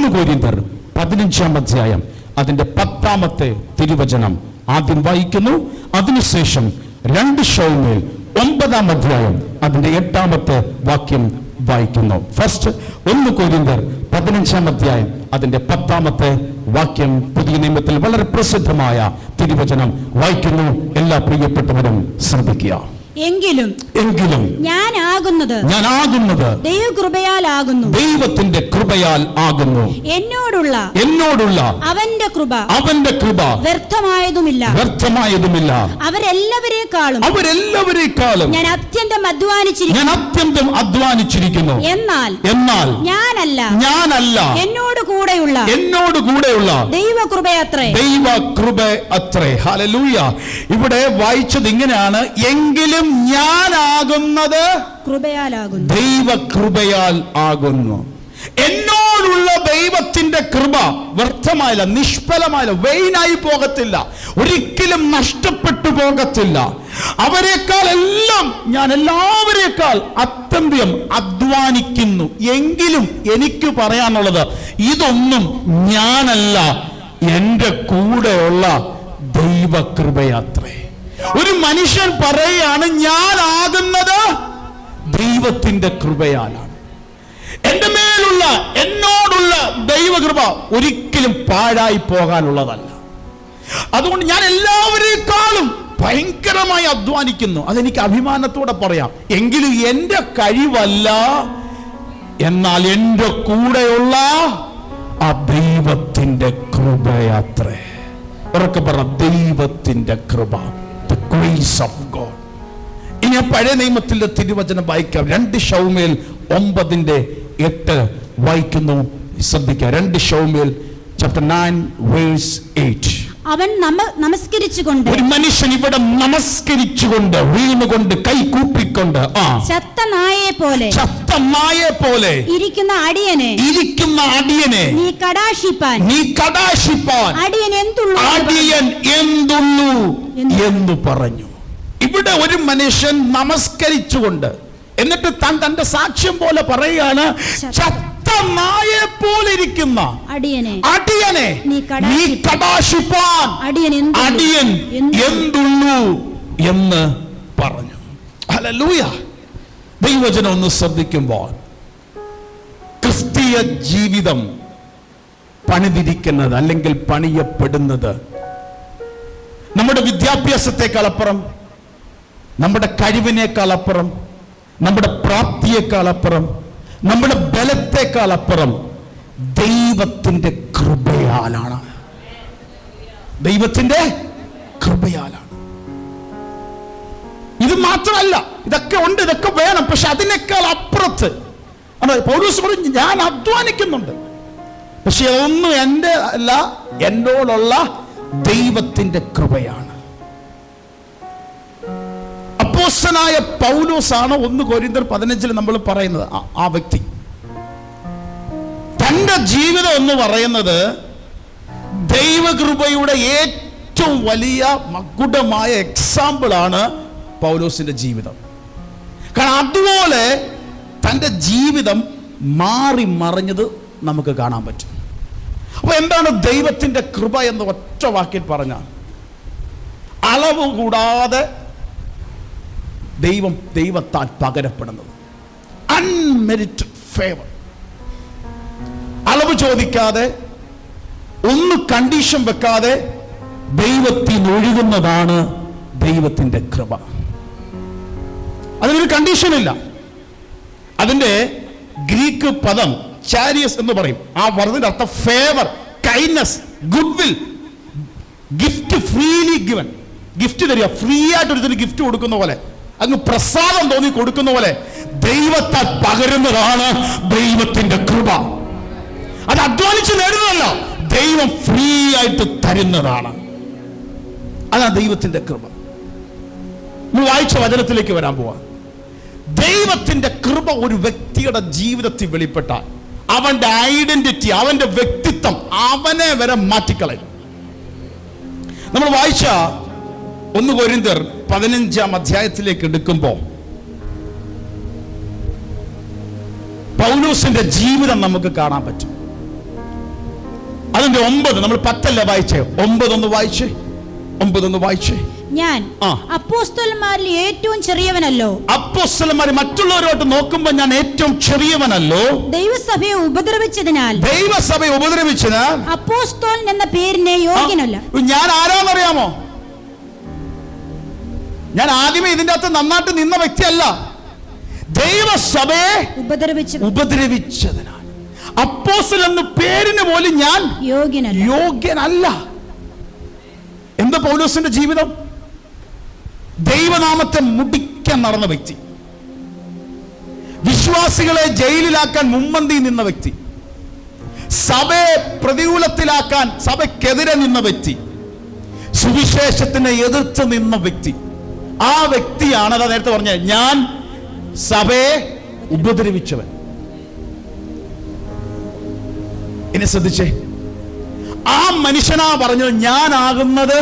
1 കൊരിന്ത്യർ 15-ാം അധ്യായം അതിന്റെ 10-ാമത്തെ തിരുവചനം ആദ്യം വായിക്കുന്നു. അതിനുശേഷം 2 ശമൂവേൽ 9-ാം അധ്യായം അതിന്റെ 8-ാമത്തെ വാക്യം വായിക്കുന്നു. ഫസ്റ്റ് 1 കൊരിന്ത്യർ 15-ാം അധ്യായം അതിന്റെ 10-ാമത്തെ വാക്യം പുതിയ നിയമത്തിൽ വളരെ പ്രസിദ്ധമായ തിരുവചനം വായിക്കുന്നു. എല്ലാ പ്രിയപ്പെട്ടവരും ശ്രദ്ധിക്കുക. എങ്കിലും ഞാനാകുന്നത് ദൈവകൃപയാലാകുന്നു, ദൈവത്തിന്റെ കൃപയാൽ ആകുന്നു. എന്നോടുള്ള അവന്റെ കൃപ വ്യർത്ഥമായതുമില്ല. അവരെല്ലാവരെക്കാളും ഞാൻ അത്യന്തം അധ്വാനിച്ചിരിക്കുന്നു. എന്നാൽ ഞാനല്ല എന്നോട് കൂടെയുള്ള ദൈവകൃപയത്രേ. ഹല്ലേലൂയ. ഇവിടെ വായിച്ചത് ഇങ്ങനെയാണ്, എങ്കിലും ഞാനാകുന്നത് ദൈവകൃപയാൽ ആകുന്നു. എന്നോടുള്ള ദൈവത്തിന്റെ കൃപ വ്യർത്ഥമായില്ല, നിഷ്ഫലമായില്ല, വെയിനായി പോകത്തില്ല, ഒരിക്കലും നഷ്ടപ്പെട്ടു പോകത്തില്ല. അവരെക്കാൾ എല്ലാം ഞാൻ എല്ലാവരെക്കാൾ അത്യന്തം അധ്വാനിക്കുന്നു. എങ്കിലും എനിക്ക് പറയാനുള്ളത്, ഇതൊന്നും ഞാനല്ല, എൻ്റെ കൂടെയുള്ള ദൈവകൃപയാത്രേ. ഒരു മനുഷ്യൻ പറയുകയാണ്, ഞാനാകുന്നത് ദൈവത്തിന്റെ കൃപയാലാണ്. എന്നോടുള്ള ദൈവകൃപ ഒരിക്കലും പാഴായി പോകാനുള്ളതല്ല. അതുകൊണ്ട് ഞാൻ എല്ലാവരെക്കാളും ഭയങ്കരമായി അധ്വാനിക്കുന്നു. അതെനിക്ക് അഭിമാനത്തോടെ പറയാം. എങ്കിലും എൻ്റെ കഴിവല്ല, എന്നാൽ എൻ്റെ കൂടെയുള്ള ആ ദൈവത്തിന്റെ കൃപയാത്രേ. ഉറക്കെ പറ, ദൈവത്തിന്റെ കൃപ, the grace of God. ഇനി പഴയ നിയമത്തിന്റെ തിരുവചനം വായിക്കാം. 2 ശമൂവേൽ 9:8 വായിക്കുന്നു. ശ്രദ്ധിക്കുക. 2 ശമൂവേൽ chapter 9 verse 8. അവൻ നമസ്കരിച്ചുകൊണ്ട്, ഒരു മനുഷ്യൻ ഇവിടെ നമസ്കരിച്ചുകൊണ്ട്, വീണുകൊണ്ട്, കൈ കൂപ്പിക്കൊണ്ട്, ചത്ത നായെ പോലെ ഇരിക്കുന്ന അടിയനെ നീ കടാക്ഷിപ്പാൻ അടിയൻ എന്തുള്ളൂ എന്ന് പറഞ്ഞു. ഇവിടെ ഒരു മനുഷ്യൻ നമസ്കരിച്ചുകൊണ്ട്, എന്നിട്ട് താൻ തന്റെ സാക്ഷ്യം പോലെ പറയുകയാണ്, ചത്ത നായെ പോലെ ഇരിക്കുന്ന അടിയനെ നീ കടാക്ഷിപ്പാൻ അടിയൻ എന്തുള്ളൂ എന്ന് പറഞ്ഞു. ഹല്ലേലൂയ. ദൈവവചനം ഒന്ന് ശ്രദ്ധിക്കുമ്പോൾ, ക്രിസ്തീയ ജീവിതം പണിതിരിക്കുന്നത് അല്ലെങ്കിൽ പണിയപ്പെടുന്നത് നമ്മുടെ വിദ്യാഭ്യാസത്തെക്കാൾ അപ്പുറം, നമ്മുടെ കഴിവിനേക്കാൾ അപ്പുറം, നമ്മുടെ പ്രാപ്തിയേക്കാൾ അപ്പുറം, നമ്മുടെ ബലത്തെക്കാൾ അപ്പുറം ദൈവത്തിന്റെ കൃപയാലാണ്. ദൈവത്തിന്റെ കൃപയാലാണ്. ഇത് മാത്രമല്ല, ഇതൊക്കെ ഉണ്ട്, ഇതൊക്കെ വേണം, പക്ഷെ അതിനേക്കാൾ അപ്പുറത്ത് പൗലോസ് പറഞ്ഞു, ഞാൻ അധ്വാനിക്കുന്നുണ്ട്, പക്ഷെ അതൊന്നും എൻ്റെ അല്ല, എന്നോടുള്ള ദൈവത്തിന്റെ കൃപയാണ്. അപ്പോസ്തലനായ പൗലോസാണ് 1 കൊരിന്ത്യർ 15 നമ്മൾ പറയുന്നത്. ആ വ്യക്തി തന്റെ ജീവിതം എന്ന് പറയുന്നത് ദൈവകൃപയുടെ ഏറ്റവും വലിയ മകുടമായ എക്സാമ്പിൾ ആണ് പൗലോസിന്റെ ജീവിതം. കാരണം അതുപോലെ തന്റെ ജീവിതം മാറി മറിഞ്ഞത് നമുക്ക് കാണാൻ പറ്റും. അപ്പൊ എന്താണ് ദൈവത്തിന്റെ കൃപ എന്ന് ഒറ്റ വാക്കിൽ പറഞ്ഞാൽ, അളവ് കൂടാതെ ദൈവത്താൽ പകരപ്പെടുന്നത്, അൺമെരിറ്റഡ് ഫേവർ. അളവ് ചോദിക്കാതെ, ഒന്ന് കണ്ടീഷൻ വെക്കാതെ ദൈവത്തിൽ ഒഴുകുന്നതാണ് ദൈവത്തിന്റെ കൃപ. അതിനൊരു കണ്ടീഷൻ ഇല്ല. അതിന്റെ ഗ്രീക്ക് പദം ചാരിയസ് എന്ന് പറയും. ആ പദത്തിന്റെ അർത്ഥം favour, kindness, good will, gift freely given. Gift തരിക, ഫ്രീ ആയിട്ട് ഒരു ഗിഫ്റ്റ് കൊടുക്കുന്ന പോലെ, അങ്ങ് പ്രസാദം തോന്നി കൊടുക്കുന്ന പോലെ ദൈവത്താൽ പകരുന്നതാണ് ദൈവത്തിന്റെ കൃപ. അത് അധ്വാനിച്ച് നേടുന്നതല്ല, ദൈവം ഫ്രീ ആയിട്ട് തരുന്നതാണ്. അതാണ് ദൈവത്തിന്റെ കൃപ. നമ്മൾ വായിച്ച വചനത്തിലേക്ക് വരാൻ പോവാ. ദൈവത്തിന്റെ കൃപ ഒരു വ്യക്തിയുടെ ജീവിതത്തിൽ വെളിപ്പെട്ടാൽ അവന്റെ ഐഡന്റിറ്റി, അവന്റെ വ്യക്തിത്വം, അവനെ വരെ മാറ്റിക്കളയും. നമ്മൾ വായിച്ച 1 കൊരിന്ത്യർ 15-ാം അധ്യായത്തിലേക്ക് എടുക്കുമ്പോൾ പൗലോസിന്റെ ജീവിതം നമുക്ക് കാണാൻ പറ്റും. അതിന്റെ 9 നമ്മൾ 10 വായിച്ചേ. 9 വായിച്ചേ. 9 വായിച്ചേ. ഞാൻ അപ്പോസ്തലന്മാരിൽ ഏറ്റവും ചെറിയവനല്ലോ. അപ്പോസ്തലന്മാർ മറ്റുള്ളവരോട്ട് നോക്കുമ്പോൾ ഞാൻ ഏറ്റവും ചെറിയവനല്ലോ. ദൈവസഭയെ ഉപദ്രവിച്ചതിനാൽ അപ്പോസ്തലൻ എന്ന പേരിനെ യോഗ്യനല്ല. ഞാൻ ആരാന്നറിയാമോ? ഞാൻ ആദ്യമേ ഇതിന്റെ അകത്ത് നന്നായിട്ട് നിന്ന വ്യക്തിയല്ല. ദൈവസഭയെ ഉപദ്രവിച്ചതിനാൽ അപ്പോസ്തലൻ എന്ന പേരിന് പോലും ഞാൻ യോഗ്യനല്ല. എന്താ പൗലോസിന്റെ ജീവിതം? ദൈവനാമത്തെ മുടിക്കാൻ നടന്ന വ്യക്തി, വിശ്വാസികളെ ജയിലിലാക്കാൻ മുൻപന്തി നിന്ന വ്യക്തി, സഭയെ പ്രതികൂലത്തിലാക്കാൻ സഭയ്ക്കെതിരെ നിന്ന വ്യക്തി, സുവിശേഷത്തിനെ എതിർത്ത് നിന്ന വ്യക്തി. ആ വ്യക്തിയാണ് അതാ നേരത്തെ പറഞ്ഞത്, ഞാൻ സഭയെ ഉപദ്രവിച്ചവൻ. ഇനി ശ്രദ്ധിച്ചേ, ആ മനുഷ്യനാ പറഞ്ഞത് ഞാനാകുന്നത്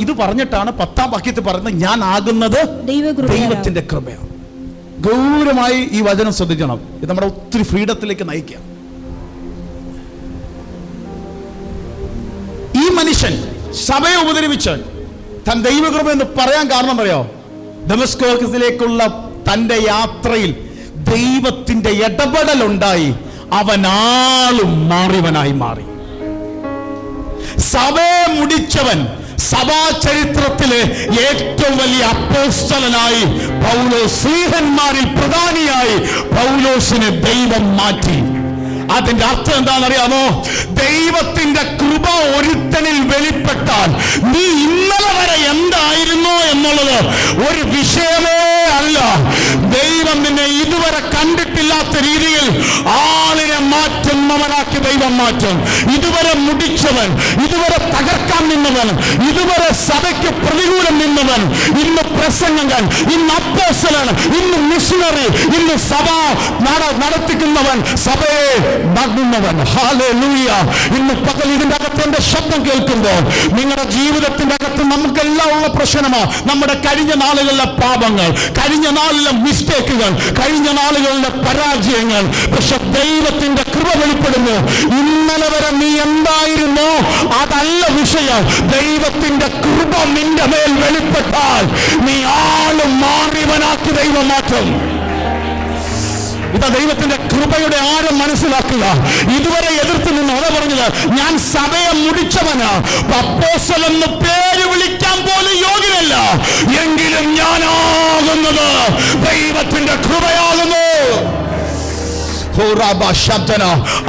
ഇത് പറഞ്ഞിട്ടാണ് 10-ാം വാക്യത്തിൽ പറയുന്നത് ഞാൻ ആകുന്നത് ദൈവത്തിന്റെ കൃപയാണ്. ഗൗരവമായി ഈ വചനം ശ്രദ്ധിക്കണം. ഇത് നമ്മുടെ ഒത്തിരി ഫ്രീഡത്തിലേക്ക് നയിക്കുക. ഈ മനുഷ്യൻ സഭയെ ഉപദ്രവിച്ചാൽ താൻ ദൈവകൃപ എന്ന് പറയാൻ കാരണം അറിയോ? ദമസ്കോസിലേക്കുള്ള തന്റെ യാത്രയിൽ ദൈവത്തിന്റെ ഇടപെടലുണ്ടായി. അവൻ ആളും മാറിയവനായി മാറി. സഭയെ മുടിച്ചവൻ സഭാ ചരിത്രത്തിലെ ഏറ്റവും വലിയ അപ്പോസ്തലനായി പൗലോസ്, സ്ത്രീഹന്മാരിൽ പ്രധാനിയായി പൗലോസിനെ ദൈവം മാറ്റി. അതിന്റെ അർത്ഥം എന്താണെന്നറിയാമോ? ദൈവത്തിന്റെ കൃപ ഒരുത്തനിൽ വെളിപ്പെട്ടാൽ നീ ഇന്നലെ വരെ എന്തായിരുന്നോ എന്നുള്ളത് ഒരു വിഷയമേ അല്ല. ദൈവം നിന്നെ ഇതുവരെ കണ്ടിട്ടില്ലാത്ത രീതിയിൽ ആളിനെ മാറ്റുന്നവനാക്കി ദൈവം മാറ്റും. ഇതുവരെ മുടിച്ചവൻ, ഇതുവരെ തകർക്കാൻ നിന്നവൻ, ഇതുവരെ സഭയ്ക്ക് പ്രതികൂലം നിന്നവൻ, ഇന്ന് പ്രസംഗകൻ, ഇന്ന് അപ്പോസ്തലൻ, ഇന്ന് മിഷണറി, ഇന്ന് സഭ നടത്തിക്കുന്നവൻ, സഭയെ നടുന്നവൻ. ഹല്ലേലൂയ. ഇന്ന് പകൽ ഇതിന്റെ അകത്ത് എന്റെ ശബ്ദം കേൾക്കുമ്പോൾ നിങ്ങളുടെ ജീവിതത്തിന്റെ അകത്ത് നമുക്കെല്ലാം ഉള്ള പ്രശ്നമാണ് നമ്മുടെ കഴിഞ്ഞ നാളുകളിലെ പാപങ്ങൾ, കഴിഞ്ഞ നാളിലെ മിസ്റ്റേക്കുകൾ, കഴിഞ്ഞ നാളുകളിലെ പരാജയങ്ങൾ. പക്ഷെ ദൈവത്തിന്റെ കൃപ വെളിപ്പെടുന്നു. ഇന്നലെ വരെ നീ എന്തായിരുന്നോ അതല്ല വിഷയം. ദൈവത്തിന്റെ കൃപ നിന്റെ മേൽ വെളിപ്പെട്ടാൽ നീ ആളും മാറിയവനാക്കി ദൈവം മാറ്റും. ഇതാ ദൈവത്തിന്റെ കൃപയുടെ ആഴം മനസ്സിലാക്കുക. ഇതുവരെ എതിർത്ത് നിന്ന് അതാ പറഞ്ഞത്, ഞാൻ സഭയെ മുടിച്ചവന്, അപ്പോസ്തലൻ എന്ന് പേര് വിളിക്കാൻ പോലും യോഗ്യനല്ല, എങ്കിലും ഞാനാകുന്നത് ദൈവത്തിന്റെ കൃപയാകുന്നു.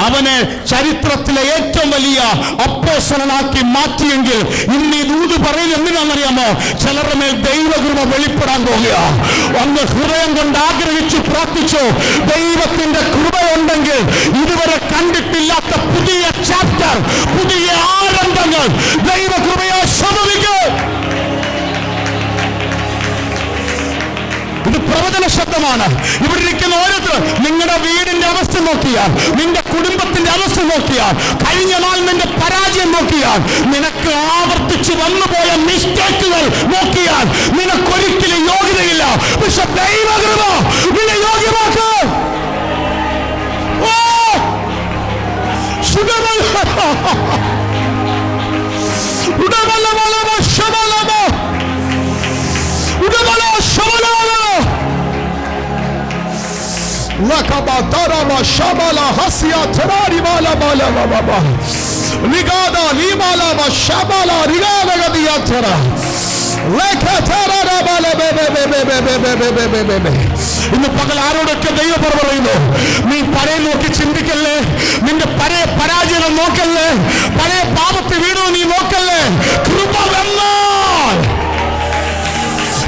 അവനെ ചരിത്രത്തിലെ ഏറ്റവും വലിയ അപ്പോസ്തലനാക്കി മാറ്റിയെങ്കിൽ ഇന്ന് ഈ ദൂത് പറയുന്നത് എന്തിനാണെന്നറിയാമോ? ചിലരുടെ മേൽ ദൈവകൃപ വെളിപ്പെടാൻ പോകുക. അന്ന് ഹൃദയം കൊണ്ട് ആഗ്രഹിച്ചു പ്രാർത്ഥിച്ചു, ദൈവത്തിന്റെ കൃപയുണ്ടെങ്കിൽ ഇതുവരെ കണ്ടിട്ടില്ലാത്ത പുതിയ ചാപ്റ്റർ, പുതിയ ആരംഭങ്ങൾ ദൈവകൃപയെ സംഭവിക്കും. ഇത് പ്രവചന ശബ്ദമാണ്. ഇവിടെ ഇരിക്കുന്ന ഓരോരുത്തർ നിങ്ങളുടെ വീടിന്റെ അവസ്ഥ നോക്കിയാൽ, നിന്റെ കുടുംബത്തിന്റെ അവസ്ഥ നോക്കിയാൽ, കഴിഞ്ഞ നാൾ നിന്റെ പരാജയം നോക്കിയാൽ, നിനക്ക് ആവർത്തിച്ച് വന്നുപോയ മിസ്റ്റേക്കുകൾ നോക്കിയാൽ നിനക്കൊരിക്കലും യോഗ്യതയില്ല. പക്ഷെ ദൈവകൃപ നിന്നെ യോഗ്യമാക്കും. ഇന്ന് പകൽ ആരോടൊക്കെ ദൈവം പറയുന്നു, നീ പഴയ നോക്കി ചിന്തിക്കല്ലേ, നിന്റെ പഴയ പരാജയം നോക്കല്ലേ, പഴയ പാപത്തെ വീണു നീ നോക്കല്ലേ. കൃപ വന്നാൽ,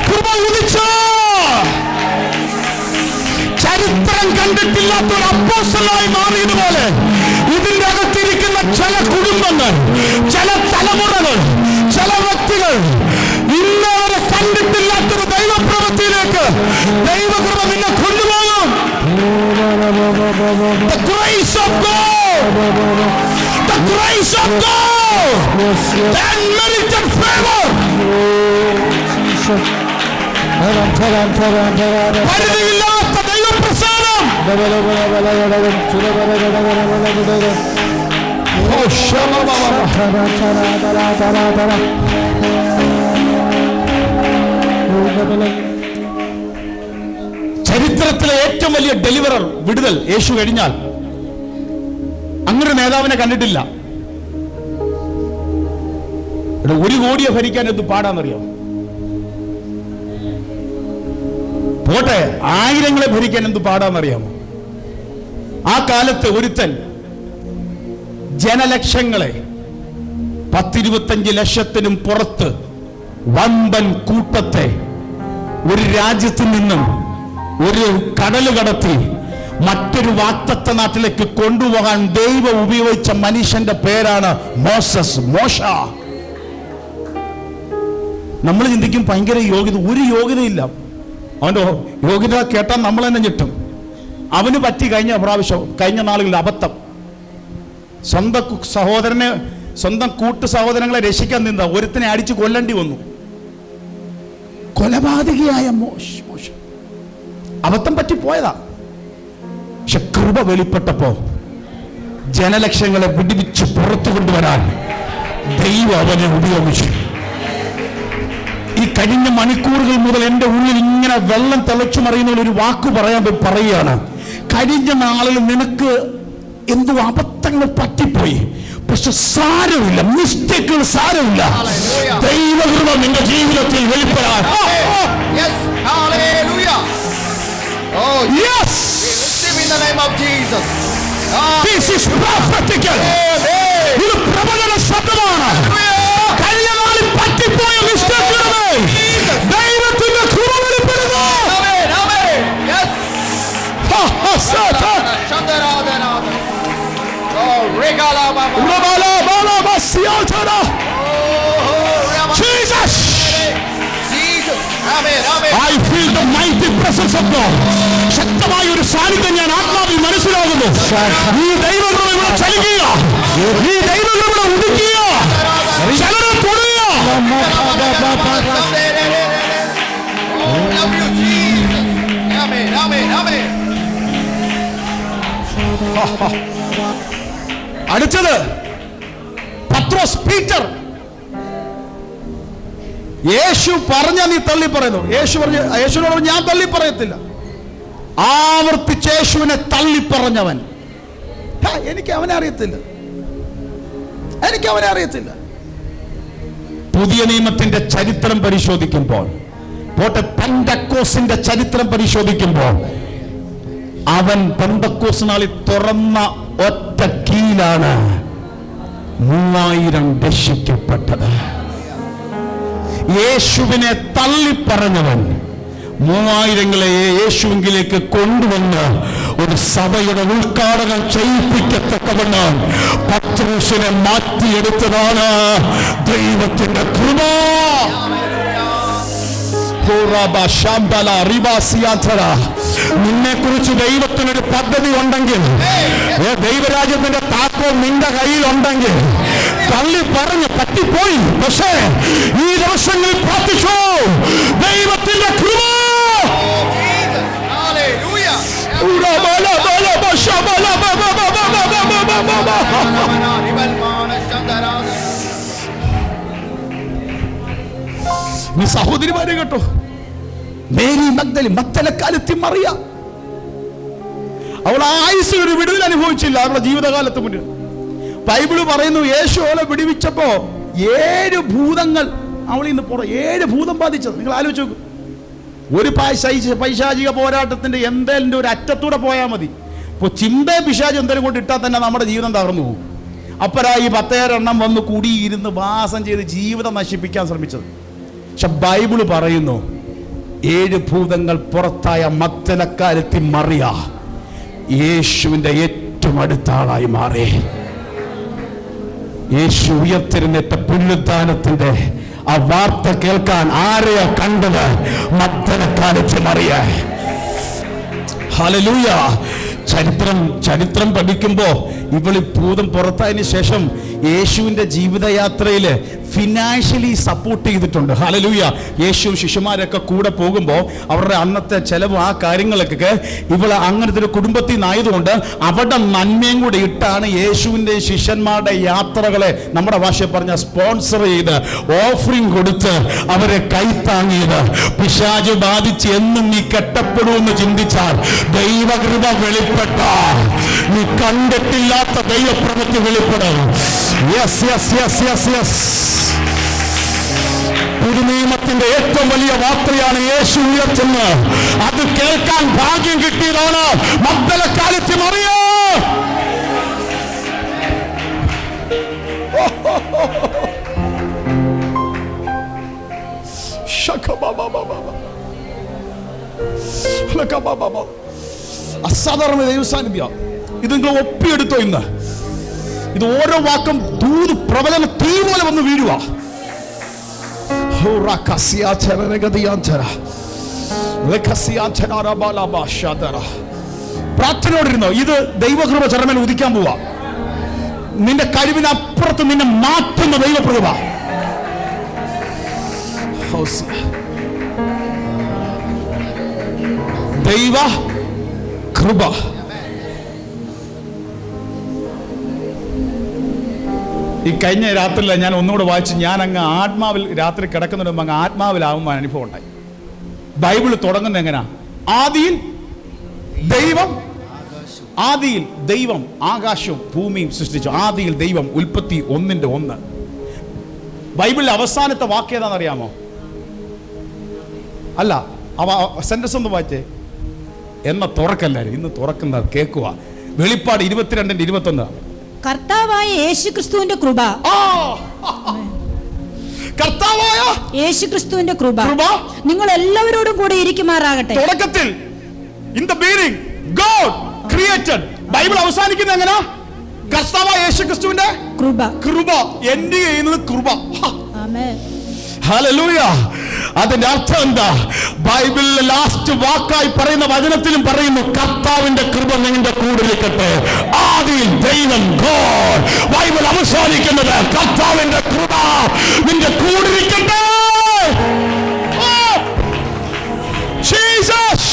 കൃപ ഉദിച്ചോ, ചരിത്രം കണ്ടിട്ടില്ലാത്ത ഒരു അപ്പോസ്തലനായി മാറിയതുപോലെ ഇതിന്റെ അകത്തിരിക്കുന്ന ചില കുടുംബങ്ങൾ, ചില തലമുറകൾ, ചില വ്യക്തികൾ ഇന്നവരെ കണ്ടിട്ടില്ലാത്തൊരു ദൈവപ്രവൃത്തിയിലേക്ക് ദൈവകൃപ നിന്നെ കൊണ്ടുപോകും. The grace of God, the grace of God, the unmerited favor. പരിധിയില്ലാത്ത ദൈവപ്രസാദം. ചരിത്രത്തിലെ ഏറ്റവും വലിയ ഡെലിവറർ, വിടുതൽ യേശു കഴിഞ്ഞാൽ അങ്ങനെ നേതാവിനെ കണ്ടിട്ടില്ല. 1 കോടിയെ ഭരിക്കാൻ എന്ത് പാടാന്നറിയോ? പോട്ടെ, 1000 ഭരിക്കാൻ എന്ത് പാടാന്നറിയാമോ? ആ കാലത്ത് ഒരുത്തൻ ജനലക്ഷങ്ങളെ 10-25 ലക്ഷത്തിനും പുറത്ത് വമ്പൻ കൂട്ടത്തെ ഒരു രാജ്യത്ത് നിന്നും ഒരു കടല് കടത്തി മറ്റൊരു വാഗ്ദത്ത നാട്ടിലേക്ക് കൊണ്ടുപോകാൻ ദൈവം ഉപയോഗിച്ച മനുഷ്യന്റെ പേരാണ് മോസസ്, മോശ. നമ്മൾ ചിന്തിക്കും ഭയങ്കര യോഗ്യത. ഒരു യോഗ്യതയില്ല. അവന്റെ യോഗ്യത കേട്ടാൽ നമ്മൾ തന്നെ ഞെട്ടും. അവന് പറ്റി കഴിഞ്ഞ നാളുകളിൽ അബദ്ധം. സ്വന്തം കൂട്ടു സഹോദരങ്ങളെ രക്ഷിക്കാൻ നിന്ന ഒരുത്തിനെ അടിച്ചു കൊല്ലേണ്ടി വന്നു. കൊലപാതകിയായ മോശ അബദ്ധം പറ്റിപ്പോയതാ. പക്ഷെ കൃപ വെളിപ്പെട്ടപ്പോ ജനലക്ഷങ്ങളെ വിടുവിച്ച് പുറത്തു കൊണ്ടുവരാൻ ദൈവം അവനെ ഉപയോഗിച്ചു. ഈ കഴിഞ്ഞ മണിക്കൂറുകൾ മുതൽ എൻ്റെ ഉള്ളിൽ ഇങ്ങനെ വെള്ളം തിളച്ചു മറിയുന്ന ഒരു വാക്ക് പറയുകയാണ്. കഴിഞ്ഞ നാളിൽ നിനക്ക് എന്തോ അബദ്ധങ്ങൾ പറ്റിപ്പോയി, പക്ഷെ സാരമില്ല, മിസ്റ്റേക്കുകൾ സാരമില്ല. ദൈവകൃപ നിന്റെ ജീവിതത്തിൽ വെളിപ്പെടാൻ. ഇത് പ്രബലന ശബ്ദമാണ്. കഴിഞ്ഞ നാളിൽ പറ്റിപ്പോയ മിസ്റ്റേക്കുകളെ ദൈവത്തിന്റെ കൃപ വെളിപ്പെടുന്നു. I feel the mighty presence of God. ശക്തമായ ഒരു സാന്നിധ്യം ഞാൻ ആത്മാവിൽ മനസ്സിലാകുന്നു. ഈ ദൈവകൃപ ഇവിടെ ചലിക്കുക, ഈ ദൈവകൃപ ഇവിടെ ഉദിക്കുക, ചിലരെ തൊടുക. അടുത്തത് പത്രോസ്, പീറ്റർ. യേശു പറഞ്ഞ നീ തള്ളി പറയുന്നു. യേശുവിനോട് ഞാൻ തള്ളി പറയത്തില്ല. ആവർത്തിച്ച് യേശുവിനെ തള്ളി പറഞ്ഞവൻ. എനിക്ക് അവനെ അറിയത്തില്ല. പുതിയ നിയമത്തിന്റെ ചരിത്രം പരിശോധിക്കുമ്പോൾ, പോട്ടെ, പെന്തക്കോസിന്റെ ചരിത്രം പരിശോധിക്കുമ്പോൾ, അവൻ പെന്തക്കോസ് നാളിൽ തുറന്ന ഒറ്റ കീലാണ് 3000 രക്ഷിക്കപ്പെട്ടത്. യേശുവിനെ തള്ളിപ്പറഞ്ഞവൻ 3000 യേശുവിലേക്ക് കൊണ്ടുവന്ന് ഒരു സഭയുടെ ഉദ്ഘാടനം ചെയ്യിപ്പിക്കത്തക്കവണ്ണം പത്രോസിനെ മാറ്റിയെടുത്തതാണ് ദൈവത്തിന്റെ കൃപ. നിന്നെ കുറിച്ച് ദൈവത്തിനൊരു പദ്ധതി ഉണ്ടെങ്കിൽ, ദൈവരാജ്യത്തിന്റെ താക്കോൽ നിന്റെ കയ്യിലുണ്ടെങ്കിൽ, തള്ളി പറഞ്ഞ് പറ്റിപ്പോയി, പക്ഷേ ഈ ദിവസങ്ങളിൽ പ്രാർത്ഥിച്ചു ദൈവത്തിന്റെ കൃപ. നീ സഹോദരിമാരെ കേട്ടോ, മേരി മഗ്ദലിൻ, മഗ്ദലക്കാരത്തി മറിയ, അവൾ ആയുസ്സിൽ ഒരു വിടുതൽ അനുഭവിച്ചില്ല അവളുടെ ജീവിതകാലത്ത് മുന്നിൽ. ബൈബിള് പറയുന്നു യേശു അവളെ വിടുവിച്ചപ്പോ 7 ഭൂതങ്ങൾ അവളിൽ നിന്ന് 7 ഭൂതം ബാധിച്ചത്. നിങ്ങൾ ആലോചിച്ച് നോക്കും. ഒരു പൈശാചിക പോരാട്ടത്തിന്റെ എന്തേലിന്റെ ഒരു അറ്റത്തൂടെ പോയാൽ മതി. ഇപ്പോൾ ചിന്തയും പിശാചും എന്തെങ്കിലും കൊണ്ട് ഇട്ടാൽ തന്നെ നമ്മുടെ ജീവിതം തകർന്നു പോകും. അപ്പരായി 10 വന്ന് കുടിയിരുന്ന് വാസം ചെയ്ത് ജീവിതം നശിപ്പിക്കാൻ ശ്രമിച്ചത്. പക്ഷെ ബൈബിള് പറയുന്നു 7 ഭൂതങ്ങൾ പുറത്തായ മഗ്ദലക്കാരത്തി മറിയ യേശുവിന്റെ ഏറ്റവും അടുത്ത ആളായി മാറി. യേശു ഉയർത്തെഴുന്നേറ്റ പുനരുത്ഥാനത്തിന്റെ ആ വാർത്ത കേൾക്കാൻ ആരെയാ കണ്ടത്? മഗ്ദലക്കാരത്തി മറിയ. ഹല്ലേലൂയ. ചരിത്രം പഠിക്കുമ്പോ ഇവളി ഭൂതം പുറത്തായതിനു ശേഷം യേശുവിന്റെ ജീവിതയാത്രയില് ഫിനാൻഷ്യലി സപ്പോർട്ട് ചെയ്തിട്ടുണ്ട്. ഹല്ലേലൂയ. യേശു ശിഷ്യന്മാരൊക്കെ കൂടെ പോകുമ്പോൾ അവരുടെ അന്നത്തെ ചെലവ് ആ കാര്യങ്ങളൊക്കെ ഇവള് അങ്ങനത്തെ ഒരു കുടുംബത്തിൽ നിന്നായതുകൊണ്ട് അവരുടെ നന്മയും കൂടി ഇട്ടാണ് യേശുവിൻ്റെ ശിഷ്യന്മാരുടെ യാത്രകളെ നമ്മുടെ ഭാഷയിൽ പറഞ്ഞ സ്പോൺസർ ചെയ്ത് ഓഫറിംഗ് കൊടുത്ത് അവരെ കൈത്താങ്ങിയത്. പിശാച് ബാധിച്ച് എന്നും നീ കെട്ടപ്പെടുമെന്ന് ചിന്തിച്ചാൽ ദൈവകൃപ വെളിപ്പെട്ടാൽ നീ കണ്ടിട്ടില്ലാത്ത ദൈവപ്രവൃത്തി വെളിപ്പെടും. Yes yes yes yes yes. പുതുനിയമത്തിന്റെ ഏറ്റവും വലിയ വാർത്തയാണ് യേശു ഉയർത്തുന്നത്. അത് കേൾക്കാൻ ഭാഗ്യം കിട്ടിയതാണ് മഗ്ദലക്കാരത്തി മറിയ. അസാധാരണ ദൈവസാന്നിധ്യം. ഇത് നിങ്ങൾ ഒപ്പിയെടുത്തോ? ഇന്ന് ഇത് ഓരോ വാക്കും ദൂത് പ്രബലന തീ പോലെ വന്ന് വീഴുക. പ്രാർത്ഥനയോടിരുന്നോ? ഇത് ദൈവകൃപ ചരമേൽ ഉദിക്കാൻ പോവാ. നിന്റെ കഴിവിനപ്പുറത്ത് നിന്നെ മാറ്റുന്ന ദൈവകൃപ. ദൈവ കൃപ. ഈ കഴിഞ്ഞ രാത്രിയില്ല ഞാൻ ഒന്നുകൂടെ വായിച്ച് ഞാൻ അങ്ങ് ആത്മാവിൽ രാത്രി കിടക്കുന്നതിന് മുമ്പ് അങ്ങ് ആത്മാവിലാവുമ്പോൾ അനുഭവം ഉണ്ടായി. ബൈബിൾ തുടങ്ങുന്നത് എങ്ങനെയാ? ആദിയിൽ ദൈവം ആകാശവും ഭൂമിയും സൃഷ്ടിച്ചു. ആദിയിൽ ദൈവം. ഉൽപ്പത്തി 1:1. ബൈബിളിലെ അവസാനത്തെ വാക്യം ഏതാണെന്നറിയാമോ? അല്ല, സെന്റൻസ് ഒന്ന് വായിച്ചേ. എന്ന തുറക്കല്ലാരും ഇന്ന് തുറക്കുന്നത് കേൾക്കുക. വെളിപ്പാട് 22:21. കർത്താവായ യേശുക്രിസ്തുവിന്റെ കൃപ. കർത്താവായ യേശുക്രിസ്തുവിന്റെ കൃപ നിങ്ങൾ എല്ലാവരോടും കൂടെ ഇരിക്കുമാറാകട്ടെ. തുടക്കത്തിൽ in the beginning God created. Bible അവസാനിക്കുന്നത് എങ്ങനെയാ? കർത്താവായ യേശുക്രിസ്തുവിന്റെ കൃപ. എൻഡ് ചെയ്യുന്നത് കൃപ. ആമേൻ. ഹല്ലേലൂയ. അതിന്റെ അർത്ഥം എന്താ? ബൈബിളിലെ ലാസ്റ്റ് വാക്കായി പറയുന്ന വചനത്തിലും പറയുന്നു കർത്താവിന്റെ കൃപ നിന്റെ കൂടെ ഇരിക്കട്ടെ. ആദിയിൽ ദൈവം ഗോഡ്. ബൈബിൾ അവസാനിക്കുന്നത് കർത്താവിന്റെ കൃപ നിന്റെ കൂടെ ഇരിക്കട്ടെ. ജീസസ്.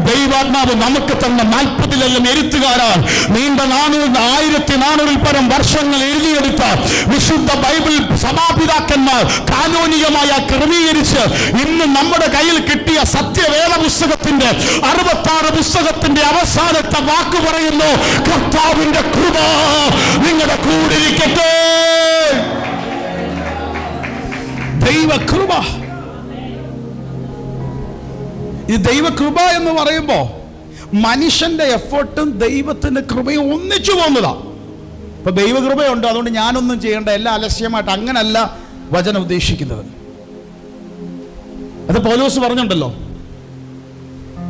ദൈവാത്മാവ് നമുക്ക് തന്ന 40 എഴുത്തുകാരാൽ നീണ്ട 1400 പരം വർഷങ്ങൾ എഴുതിയെടുത്ത വിശുദ്ധ ബൈബിൾ സമാപിതാക്കന്മാർ കാനോനികമായ ക്രമീകരിച്ച് ഇന്ന് നമ്മുടെ കയ്യിൽ കിട്ടിയ സത്യവേദ പുസ്തകത്തിന്റെ 66 പുസ്തകത്തിന്റെ അവസാനത്തെ വാക്ക് പറയുന്നു കർത്താവിന്റെ കൃപ നിങ്ങളുടെ കൂടെ ഇരിക്കട്ടെ. ദൈവകൃപ. ഈ ദൈവകൃപ എന്ന് പറയുമ്പോൾ മനുഷ്യന്റെ എഫേർട്ടും ദൈവത്തിന്റെ കൃപയും ഒന്നിച്ചു പോകുന്നതാ. ഇപ്പൊ ദൈവകൃപയുണ്ട് അതുകൊണ്ട് ഞാനൊന്നും ചെയ്യേണ്ട, എല്ലാം അലക്ഷ്യമായിട്ട്, അങ്ങനല്ല വചനം ഉദ്ദേശിക്കുന്നത്. അത് പൗലോസ് പറഞ്ഞുണ്ടല്ലോ,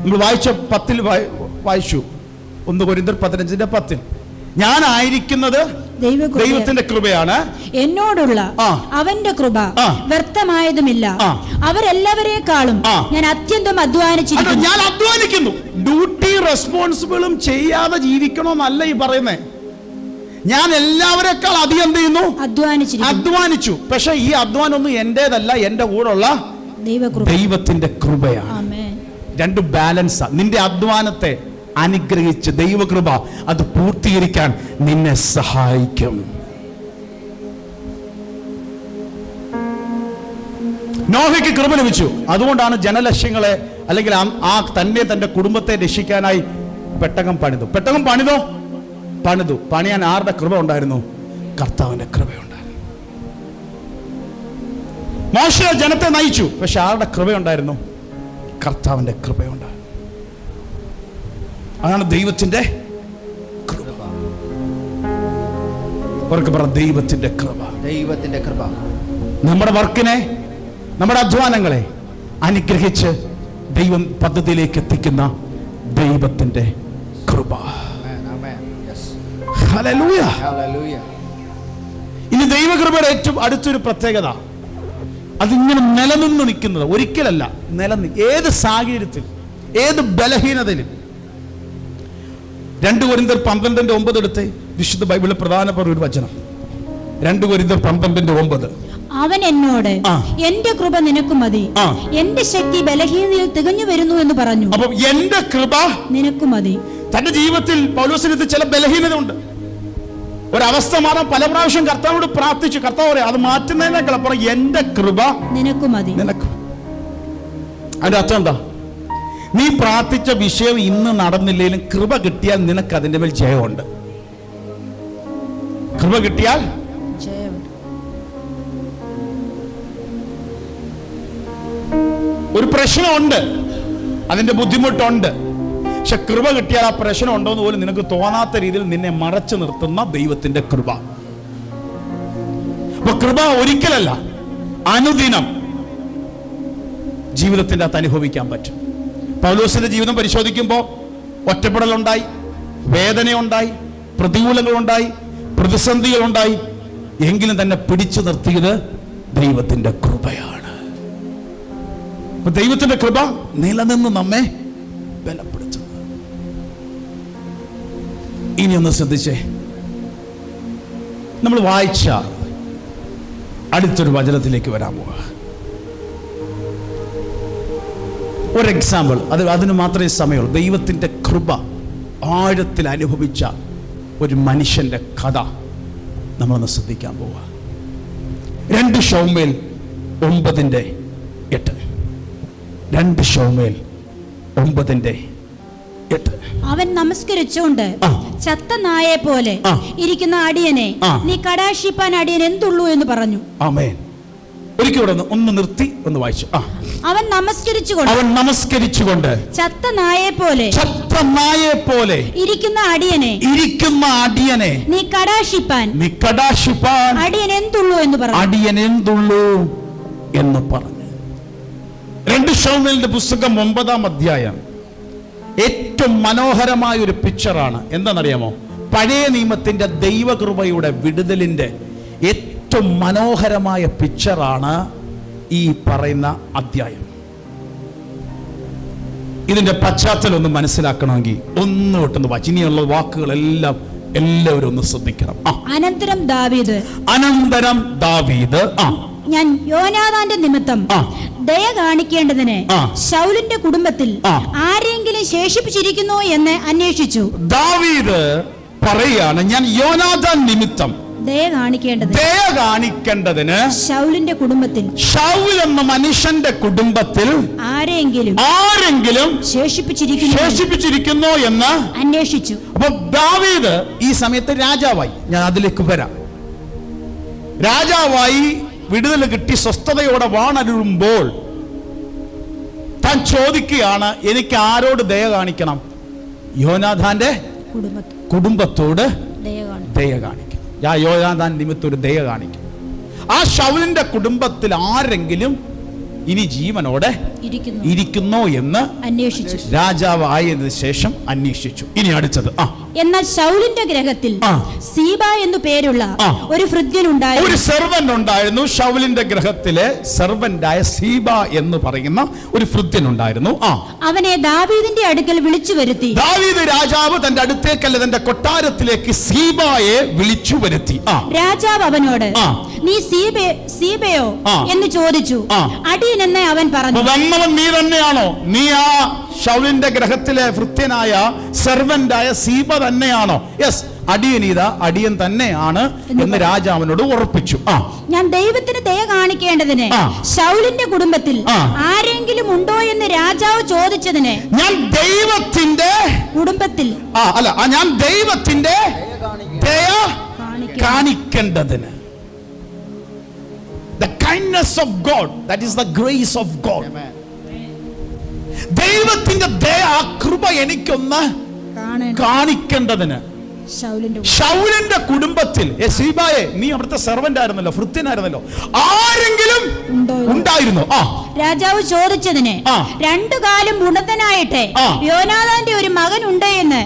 നമ്മൾ വായിച്ച 10 വായിച്ചു. 1 കൊരിന്ത്യർ 15:10. ഞാനായിരിക്കുന്നത് ദൈവത്തിന്റെ കൃപയാണ്, എന്നോടുള്ള അവന്റെ കൃപ വ്യർത്ഥമായതുമില്ല. അവരെല്ലാവരെക്കാളും ഞാൻ അത്യന്തം അധ്വാനിച്ചിരിക്കുന്നു. ഞാൻ അധ്വാനിക്കുന്നു. ഡ്യൂട്ടി റെസ്പോൺസിബിളും ചെയ്യാതെ ജീവിക്കണമെന്നല്ല ഈ പറയുന്നേ. ഞാൻ എല്ലാവരെക്കാൾ അധികം എന്ത് ചെയ്യുന്നു? അധ്വാനിച്ചു. പക്ഷെ ഈ അധ്വാനം ഒന്നും എന്റേതല്ല, എന്റെ കൂടെയുള്ള ദൈവത്തിന്റെ കൃപയാണ്. രണ്ട് ബാലൻസാ. നിന്റെ അധ്വാനത്തെ അനുഗ്രഹിച്ച് ദൈവകൃപ അത് പൂർത്തീകരിക്കാൻ നിന്നെ സഹായിക്കും. നോഹയ്ക്ക് കൃപ ലഭിച്ചു. അതുകൊണ്ടാണ് ജനലക്ഷ്യങ്ങളെ അല്ലെങ്കിൽ തന്റെ കുടുംബത്തെ രക്ഷിക്കാനായി പെട്ടകം പണിതു. പണിയാൻ ആരുടെ കൃപ ഉണ്ടായിരുന്നു? കർത്താവിന്റെ കൃപയുണ്ടായിരുന്നു. മോശ ജനത്തെ നയിച്ചു. പക്ഷെ ആരുടെ കൃപയുണ്ടായിരുന്നു? കർത്താവിന്റെ കൃപയുണ്ടായിരുന്നു. അതാണ് ദൈവത്തിന്റെ കൃപ. ദൈവത്തിന്റെ കൃപ. ദൈവത്തിന്റെ കൃപ നമ്മുടെ വർക്കിനെ, നമ്മുടെ അധ്വാനങ്ങളെ അനുഗ്രഹിച്ച് ദൈവം പദ്ധതിയിലേക്ക് എത്തിക്കുന്ന ദൈവത്തിന്റെ കൃപ. ഹല്ലേലൂയ. ഇനി ദൈവകൃപയുടെ ഏറ്റവും അടുത്തൊരു പ്രത്യേകത, അതിങ്ങനെ നിലനിന്ന് നിൽക്കുന്നത്. ഒരിക്കലല്ല, ഏത് സാഹചര്യത്തിൽ, ഏത് ബലഹീനതയിലും. 2 കൊരിന്ത്യർ 12:9 എടുത്ത് വിശുദ്ധ ബൈബിളിലെ പ്രധാനപ്പെട്ട ഒരു വചനം 2 കൊരിന്ത്യർ 12:9. അവൻ എന്നോട് എന്റെ കൃപ നിനക്ക് മതി, എന്റെ ശക്തി ബലഹീനതയിൽ തികഞ്ഞു വരുന്നു എന്ന് പറഞ്ഞു. അപ്പൊ എന്റെ കൃപ നിനക്ക് മതി. തന്റെ ജീവിതത്തിൽ പൗലോസിന് ചില ബലഹീനത ഉണ്ട്. ഒരവസ്ഥ മാറാൻ പല പ്രാവശ്യം കർത്താവോട് പ്രാർത്ഥിച്ചു. കർത്താവ് പറയാം അത് മാറ്റുന്നതിനേക്കാൾ അപ്പുറം എന്റെ കൃപ നിനക്ക് മതി. നിനക്ക്. അതിന്റെ അർത്ഥം എന്താ? നീ പ്രാർത്ഥിച്ച വിഷയം ഇന്ന് നടന്നില്ലെങ്കിലും കൃപ കിട്ടിയാൽ നിനക്ക് അതിന്റെ മേൽ ജയമുണ്ട്. കൃപ കിട്ടിയാൽ ജയമുണ്ട്. ഒരു പ്രശ്നമുണ്ട്, അതിന്റെ ബുദ്ധിമുട്ടുണ്ട്. പക്ഷെ കൃപ കിട്ടിയാൽ ആ പ്രശ്നം ഉണ്ടോന്ന് പോലും നിനക്ക് തോന്നാത്ത രീതിയിൽ നിന്നെ മറച്ചു നിർത്തുന്ന ദൈവത്തിന്റെ കൃപ. അപ്പൊ കൃപ ഒരിക്കലല്ല, അനുദിനം ജീവിതത്തിന്റെ അകത്ത് അനുഭവിക്കാൻ പറ്റും. പൗലോസിന്റെ ജീവിതം പരിശോധിക്കുമ്പോൾ ഒറ്റപ്പെടലുണ്ടായി, വേദനയുണ്ടായി, പ്രതികൂലങ്ങളുണ്ടായി, പ്രതിസന്ധികളുണ്ടായി. എങ്കിലും തന്നെ പിടിച്ചു നിർത്തിയത് ദൈവത്തിന്റെ കൃപയാണ്. അപ്പൊ ദൈവത്തിന്റെ കൃപ നിലനിന്ന് നമ്മെ ബലപ്പെടുത്തുന്നു. ഇനി ഒന്ന് ശ്രദ്ധിച്ചേ, നമ്മൾ വായിച്ച അടുത്തൊരു വചനത്തിലേക്ക് വരാൻ പോവുക. ഒരു എക്സാമ്പിൾ, അതിന് മാത്രമേ സമയമുള്ളൂ. ദൈവത്തിൻ്റെ കൃപ ആഴത്തിൽ അനുഭവിച്ച ഒരു മനുഷ്യന്റെ കഥ നമ്മളൊന്ന് ശ്രദ്ധിക്കാൻ പോവുക. 2 ശമൂവേൽ 9:8. 2 ശമൂവേൽ 9:8. അവൻ നമസ്കരിച്ചുകൊണ്ട് ചത്ത നായെ പോലെ ഇരിക്കുന്ന അടിയനെ നീ കടാക്ഷിപ്പാൻ അടിയൻ എന്തുള്ളൂ എന്ന് പറഞ്ഞു. ആമേൻ. ഒരിക്കൽ ഒന്ന് നിർത്തി ഒന്ന് വായിച്ചു. അവൻ നമസ്കരിച്ചുകൊണ്ട് ചത്ത നായെ പോലെ ഇരിക്കുന്ന അടിയനെ നീ കടാക്ഷിപ്പാൻ അടിയൻ എന്തുള്ളൂ എന്ന് പറഞ്ഞു. 2 ശമൂവേലിന്റെ പുസ്തകം 9-ാം അധ്യായം ഏറ്റവും മനോഹരമായ ഒരു പിക്ചറാണ്. എന്താണെന്നറിയാമോ? പഴയ നിയമത്തിന്റെ ദൈവകൃപയുടെ വിടുതലിന്റെ ഏറ്റവും മനോഹരമായ പിക്ചറാണ് ഈ പറയുന്ന അധ്യായം. ഇതിന്റെ പശ്ചാത്തലം ഒന്ന് മനസ്സിലാക്കണമെങ്കിൽ ഒന്നോട്ടൊന്ന് വായിച്ച് ഇനിയുള്ള വാക്കുകളെല്ലാം എല്ലാവരും ഒന്ന് ശ്രദ്ധിക്കണം. അനന്തരം ദാവീദ് ഞാൻ യോനാഥാന്റെ നിമിത്തം ദയ കാണിക്കേണ്ടതിന് ശൗലിന്റെ കുടുംബത്തിൽ ആരെങ്കിലും ശേഷിപ്പിച്ചിരിക്കുന്നോ എന്ന് അന്വേഷിച്ചു. ദാവീദ് പറയാണ്, ഞാൻ യോനാഥാൻ നിമിത്തം ദയ കാണിക്കേണ്ടതിന് ശൗലിന്റെ കുടുംബത്തിൽ, ശൗൽ എന്ന മനുഷ്യന്റെ കുടുംബത്തിൽ ആരെങ്കിലും ശേഷിപ്പിച്ചിരിക്കുന്നോ എന്ന് അന്വേഷിച്ചു. അപ്പൊ ദാവീദ് ഈ സമയത്ത് രാജാവായി. ഞാൻ അതിലേക്ക് വരാം. രാജാവായി വിടുതൽ കിട്ടി സ്വസ്ഥതയോടെ വാണരുളുമ്പോൾ താൻ ചോദിക്കുകയാണ്, എനിക്ക് ആരോട് ദയ കാണിക്കണം? യോനാഥാന്റെ കുടുംബത്തോട് ദയ കാണിക്കും. യോനാഥാൻ നിമിത്തം ഒരു ദയ കാണിക്കും. ആ ശൗലിന്റെ കുടുംബത്തിൽ ആരെങ്കിലും ഇനി ജീവനോടെ ഇരിക്കുന്നോ എന്ന് അന്വേഷിച്ചു. രാജാവ് ആയതിനു ശേഷം അന്വേഷിച്ചു. ഇനി അടുത്തത്, എന്നാൽ ശൗലിന്റെ ഗ്രഹത്തിൽ സീബ എന്നു പേരുള്ള ഒരു ഭൃത്യനുണ്ടായിരുന്നു. ഒരു സെർവന്റ് ഉണ്ടായിരുന്നു. ശൗലിന്റെ ഗ്രഹത്തിലെ സെർവന്റായ സീബ എന്ന് പറയുന്ന ഒരു ഭൃത്യനുണ്ടായിരുന്നു. അവനെ ദാവീദിന്റെ അടുക്കൽ വിളിച്ചു വരുത്തി. ദാവീദ് രാജാവ് തന്റെ അടുത്തേക്കല്ല, തന്റെ കൊട്ടാരത്തിലേക്ക് സീബയെ വിളിച്ചു വരുത്തി. രാജാവ് അവനോട് നീ സീബയോ എന്ന് ചോദിച്ചു. അടിയനെന്ന് അവൻ പറഞ്ഞു. വന്നവൻ നീ തന്നെയാണോ? നീ ആ ശൗലിന്റെ ഗ്രഹത്തിലെ ഭൃത്യനായ സെർവന്റായ സീബ തന്നെയാണോ? യെസ്, അടിയൻ തന്നെയാണ് എന്ന് രാജാവിനോട് ഉറപ്പിച്ചു. ഞാൻ ദൈവത്തിന് ദയ കാണിക്കേണ്ടതിന് ശൗലിന്റെ കുടുംബത്തിൽ ആരെങ്കിലും ഉണ്ടോ എന്ന് രാജാവ് ചോദിച്ചതിന് ഞാൻ ദൈവത്തിന്റെ കുടുംബത്തിൽ ഞാൻ ദൈവത്തിന്റെ ദയ കാണിക്കേണ്ടതിന്, the kindness of God, that is the grace of God. ദൈവത്തിന്റെ ദയ, കൃപ എനിക്കൊന്ന് കാണിക്കേണ്ടതിന് ശൗലിന്റെ കുടുംബത്തിൽ, സീബായെ നീ അവിടുത്തെ സെർവന്റ് ആയിരുന്നല്ലോ, ഭൃത്യനായിരുന്നല്ലോ, ആരെങ്കിലും ഉണ്ടായിരുന്നു? രാജാവ് ചോദിച്ചതിന് 2 കാലം ഉണത്തനായിട്ട് യോനാഥാന്റെ ഒരു മകൻ ഉണ്ട് എന്ന്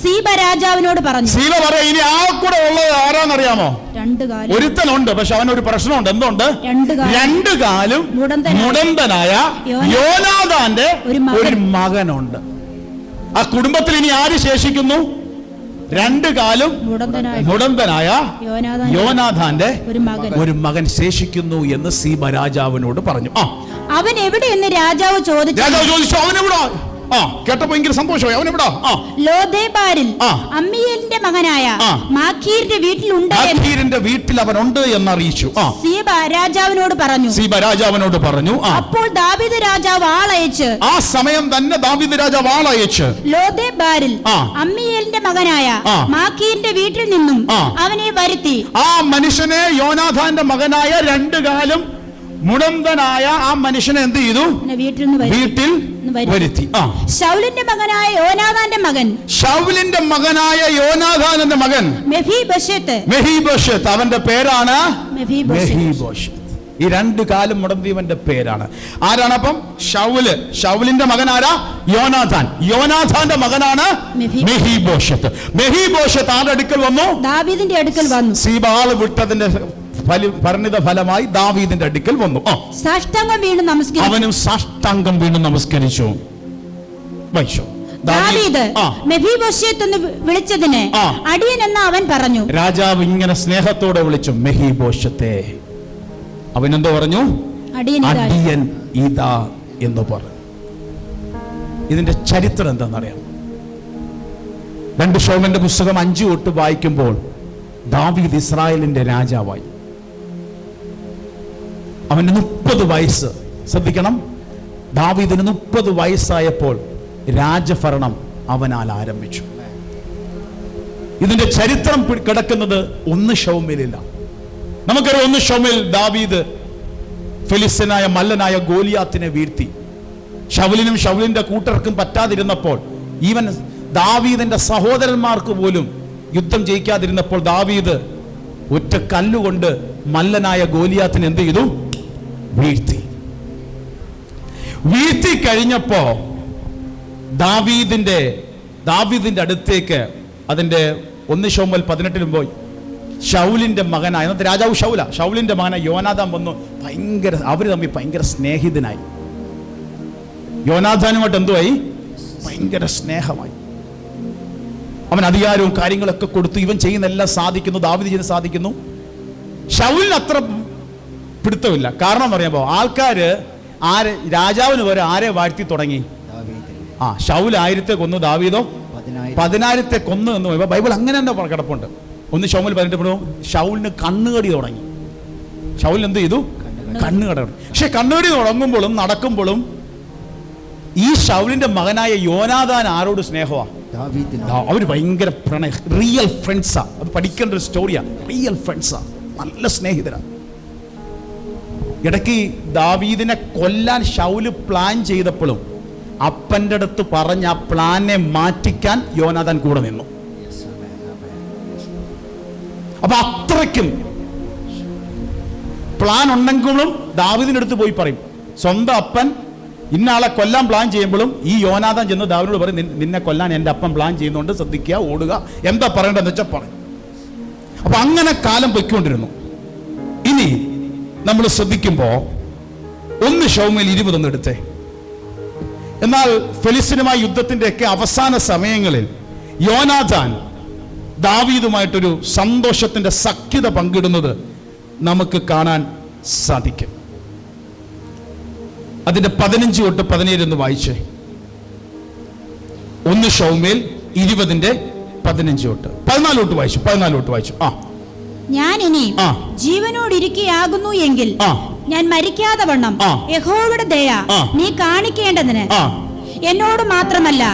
സീബ രാജാവിനോട് പറഞ്ഞു. സീബ പറയാ, ഇനി ആ കൂടെ ഉള്ളത് ആരാന്നറിയാമോ? 2 കാലം ഒരുത്തനുണ്ട്, പക്ഷെ അവനൊരു പ്രശ്നമുണ്ട്. എന്തുണ്ട്? 2 കാലം മുടന്തനായ യോനാഥാന്റെ ഒരു മകനുണ്ട്. ആ കുടുംബത്തിൽ ഇനി ആര് ശേഷിക്കുന്നു? രണ്ടു കാലും മുടന്തനായ യോനാഥാന്റെ ഒരു മകൻ ശേഷിക്കുന്നു എന്ന് സീബ രാജാവിനോട് പറഞ്ഞു. അവൻ എവിടെയെന്ന് രാജാവ് ചോദിച്ചു. അവനെവിടാ? കേട്ടപ്പോ ഭയങ്കര സന്തോഷമായി. അവനെവിടാ? ലോദേബാരിൽ അമ്മിയേലിന്റെ മകനായ മാഖീരിന്റെ വീട്ടിൽ അവനുണ്ട് എന്ന് അറിയിച്ചു. സീബ രാജാവിനോട് പറഞ്ഞു. അപ്പോൾ ദാവീദ് രാജാവ് ആളയച്ച്, ആ സമയം തന്നെ ദാവീദ് രാജാവ് ആളയച്ച് ലോദേബാരിൽ അമ്മിയേലിന്റെ മകനായ മാഖീരിന്റെ വീട്ടിൽ നിന്നും അവനെ വരുത്തി. ആ മനുഷ്യനെ, യോനാഥാന്റെ മകനായ രണ്ടു കാലം മുടന്തനായ ആ മനുഷ്യനെ എന്ത് ചെയ്തു? വീട്ടിൽ വരുത്തി. ശൗലിന്റെ മകനായ യോനാഥാന്റെ മകൻ മെഫീബോശെത്ത്, അവന്റെ പേരാണ് മെഫീബോശെത്ത്. ഈ രണ്ടു കാലം മുടന്തിയവന്റെ പേരാണ്. ആരാണ് അപ്പം? ശൗലിന്റെ മകനാരാ? യോനാഥാന്റെ മകനാണ് മെഫീബോശെത്ത്. മെഫീബോശെത്ത് ആരുടെ അടുക്കൽ വന്നു? ദാവീദിന്റെ അടുക്കൽ വന്നു. സീബാൾ വിട്ടതിന്റെ പരിണിത ഫലമായി ദാവീദിന്റെ അടുക്കൽ വന്നു. അവനും സാഷ്ടാംഗം വീണ് നമസ്കരിച്ചു. ദാവീദ് മെഫീബോശെത്ത് എന്ന് വിളിച്ചതിന് അടിയൻ എന്ന് അവൻ പറഞ്ഞു. രാജാവ് ഇങ്ങനെ സ്നേഹത്തോടെ വിളിച്ചു, മെഫീബോശെത്തേ. അവനെന്തോ പറഞ്ഞു? അടിയൻ ഇതാ എന്ന് പറഞ്ഞു. ഇതിന്റെ ചരിത്രം എന്താണെന്നറിയാം? 2 ശമൂവേലിന്റെ പുസ്തകം 5 തൊട്ട് വായിക്കുമ്പോൾ ദാവീദ് ഇസ്രായേലിന്റെ രാജാവായി. അവന് 30 വയസ്സ്. ശ്രദ്ധിക്കണം, ദാവീദിന് 30 വയസ്സായപ്പോൾ രാജഭരണം അവനാൽ ആരംഭിച്ചു. ഇതിന്റെ ചരിത്രം കിടക്കുന്നത് 1 ശമൂവേലില്ല. നമുക്കറിയാം, 1 ശമൂവേൽ ദാവീദ് ഫെലിസ്ത്യനായ മല്ലനായ ഗോലിയാത്തിനെ വീഴ്ത്തി. ശൗലിനും ശൗലിന്റെ കൂട്ടർക്കും പറ്റാതിരുന്നപ്പോൾ, ഈവൻ ദാവീദിന്റെ സഹോദരന്മാർക്ക് പോലും യുദ്ധം ജയിക്കാതിരുന്നപ്പോൾ, ദാവീദ് ഒറ്റ കല്ലുകൊണ്ട് മല്ലനായ ഗോലിയാത്തിനെ എന്ത് ചെയ്തു? വീഴ്ത്തി കഴിഞ്ഞപ്പോ ദാവീദിന്റെ അടുത്തേക്ക്, അതിന്റെ 1 ശമൂവേൽ 18 പോയി, ശൗലിന്റെ മകനായ, അന്നത്തെ രാജാവ് ശൗലിന്റെ മകനായ യോനാഥാൻ വന്നു. അവര് തമ്മിൽ ഭയങ്കര സ്നേഹിതനായി. യോനാഥാനുമായിട്ട് എന്തുവായി? ഭയങ്കര സ്നേഹമായി. അവൻ അധികാരവും കാര്യങ്ങളൊക്കെ കൊടുത്തു. ഇവൻ ചെയ്യുന്ന എല്ലാം സാധിക്കുന്നു, ദാവീദ് ചെയ്യുന്ന സാധിക്കുന്നു. ശൗലിന് അത്ര പിടുത്തമില്ല. കാരണം പറയുമ്പോ ആൾക്കാര് രാജാവിന് വരെ ആരെ വാഴ്ത്തി തുടങ്ങി? ശൗൽ 1000 കൊന്നു, ദാവീദോ 10,000 കൊന്നു എന്ന് പറയുമ്പോ ബൈബിൾ അങ്ങനെ തന്നെ കിടപ്പുണ്ട്. 1 ശമൂവേൽ 18 ശൗലിന് കണ്ണുകടി തുടങ്ങി. ശൗലിന് എന്ത് ചെയ്തു? കണ്ണുകടി. പക്ഷെ കണ്ണുകടി തുടങ്ങുമ്പോഴും നടക്കുമ്പോഴും ഈ ശൗലിന്റെ മകനായ യോനാഥാൻ ആരോട് സ്നേഹമാ? അവര് ഭയങ്കര റിയൽ ഫ്രണ്ട്സാ. അത് പഠിക്കേണ്ട ഒരു സ്റ്റോറിയാ. റിയൽ ഫ്രണ്ട്സാ, നല്ല സ്നേഹിതരാ. ഇടയ്ക്ക് ദാവീദിനെ കൊല്ലാൻ ശൗല് പ്ലാൻ ചെയ്തപ്പോഴും അപ്പന്റെ അടുത്ത് പറഞ്ഞ ആ പ്ലാനെ മാറ്റിക്കാൻ യോനാഥാൻ കൂടെ നിന്നു. അപ്പൊ അത്രയ്ക്കും പ്ലാൻ ഉണ്ടെങ്കിലും ദാവീദിന്റെ അടുത്ത് പോയി പറയും. സ്വന്തം അപ്പൻ ഇന്നാളെ കൊല്ലാൻ പ്ലാൻ ചെയ്യുമ്പോഴും ഈ യോനാഥാൻ ചെന്ന് ദാവീദിനോട് പറയും, നിന്നെ കൊല്ലാൻ എൻ്റെ അപ്പൻ പ്ലാൻ ചെയ്യുന്നുണ്ട്, ശ്രദ്ധിക്കുക, ഓടുക, എന്താ പറയേണ്ടതെന്ന് വെച്ചാൽ പറയും. അപ്പൊ അങ്ങനെ കാലം പൊയ്ക്കൊണ്ടിരുന്നു. ഇനി നമ്മൾ ശ്രദ്ധിക്കുമ്പോ 1 ശമൂവേൽ 20 എടുത്തേ. എന്നാൽ ഫെലിസ്ത്യനുമായ യുദ്ധത്തിന്റെ ഒക്കെ അവസാന സമയങ്ങളിൽ യോനാഥാൻ ദാവീദുമായിട്ടൊരു സന്തോഷത്തിന്റെ സഖ്യത പങ്കിടുന്നത് നമുക്ക് കാണാൻ സാധിക്കും. അതിന്റെ 15 തൊട്ട് 17 എന്ന് വായിച്ചേ. 1 ശമൂവേൽ 20 15 തൊട്ട് 14 തൊട്ട് വായിച്ചു. ഞാൻ ഇനി ജീവനോടിരിക്കുകയാകുന്നു എങ്കിൽ ഞാൻ മരിക്കാതെ വണ്ണം യഹോവയുടെ ദയ നീ കാണിക്കേണ്ടതിന് എന്നോട് മാത്രമല്ല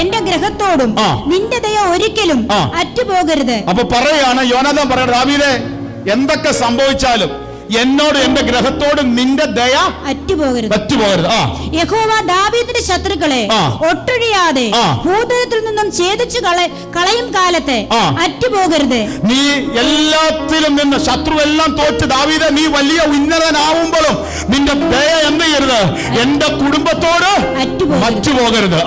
എന്റെ ഗ്രഹത്തോടും നിന്റെ ദയ ഒരിക്കലും അറ്റുപോകരുത്. അപ്പൊ പറയാണ് യോനാഥാൻ പറയണത്, ദാവീദേ, എന്തൊക്കെ സംഭവിച്ചാലും എന്നോട് എന്റെ ഗ്രഹത്തോടും നിന്റെ ദയ അറ്റുപോകരുത്. യഹോവ ദാവീദിന്റെ ശത്രുക്കളെ ഒട്ടൊഴിയാതെ ഭൂതലത്തിൽ നിന്നും ഛേദിച്ചു കളയും കാലത്തെ അറ്റുപോകരുത്. നീ എല്ലാത്തിലും നിന്ന് ശത്രുവെല്ലാം തോറ്റ് ദാവീദേ, നീ വലിയ ഉന്നതനാവുമ്പോഴും നിന്റെ ദയ എന്ത് ചെയ്യരുത്? എന്റെ കുടുംബത്തോട് അറ്റുപോകരുത്.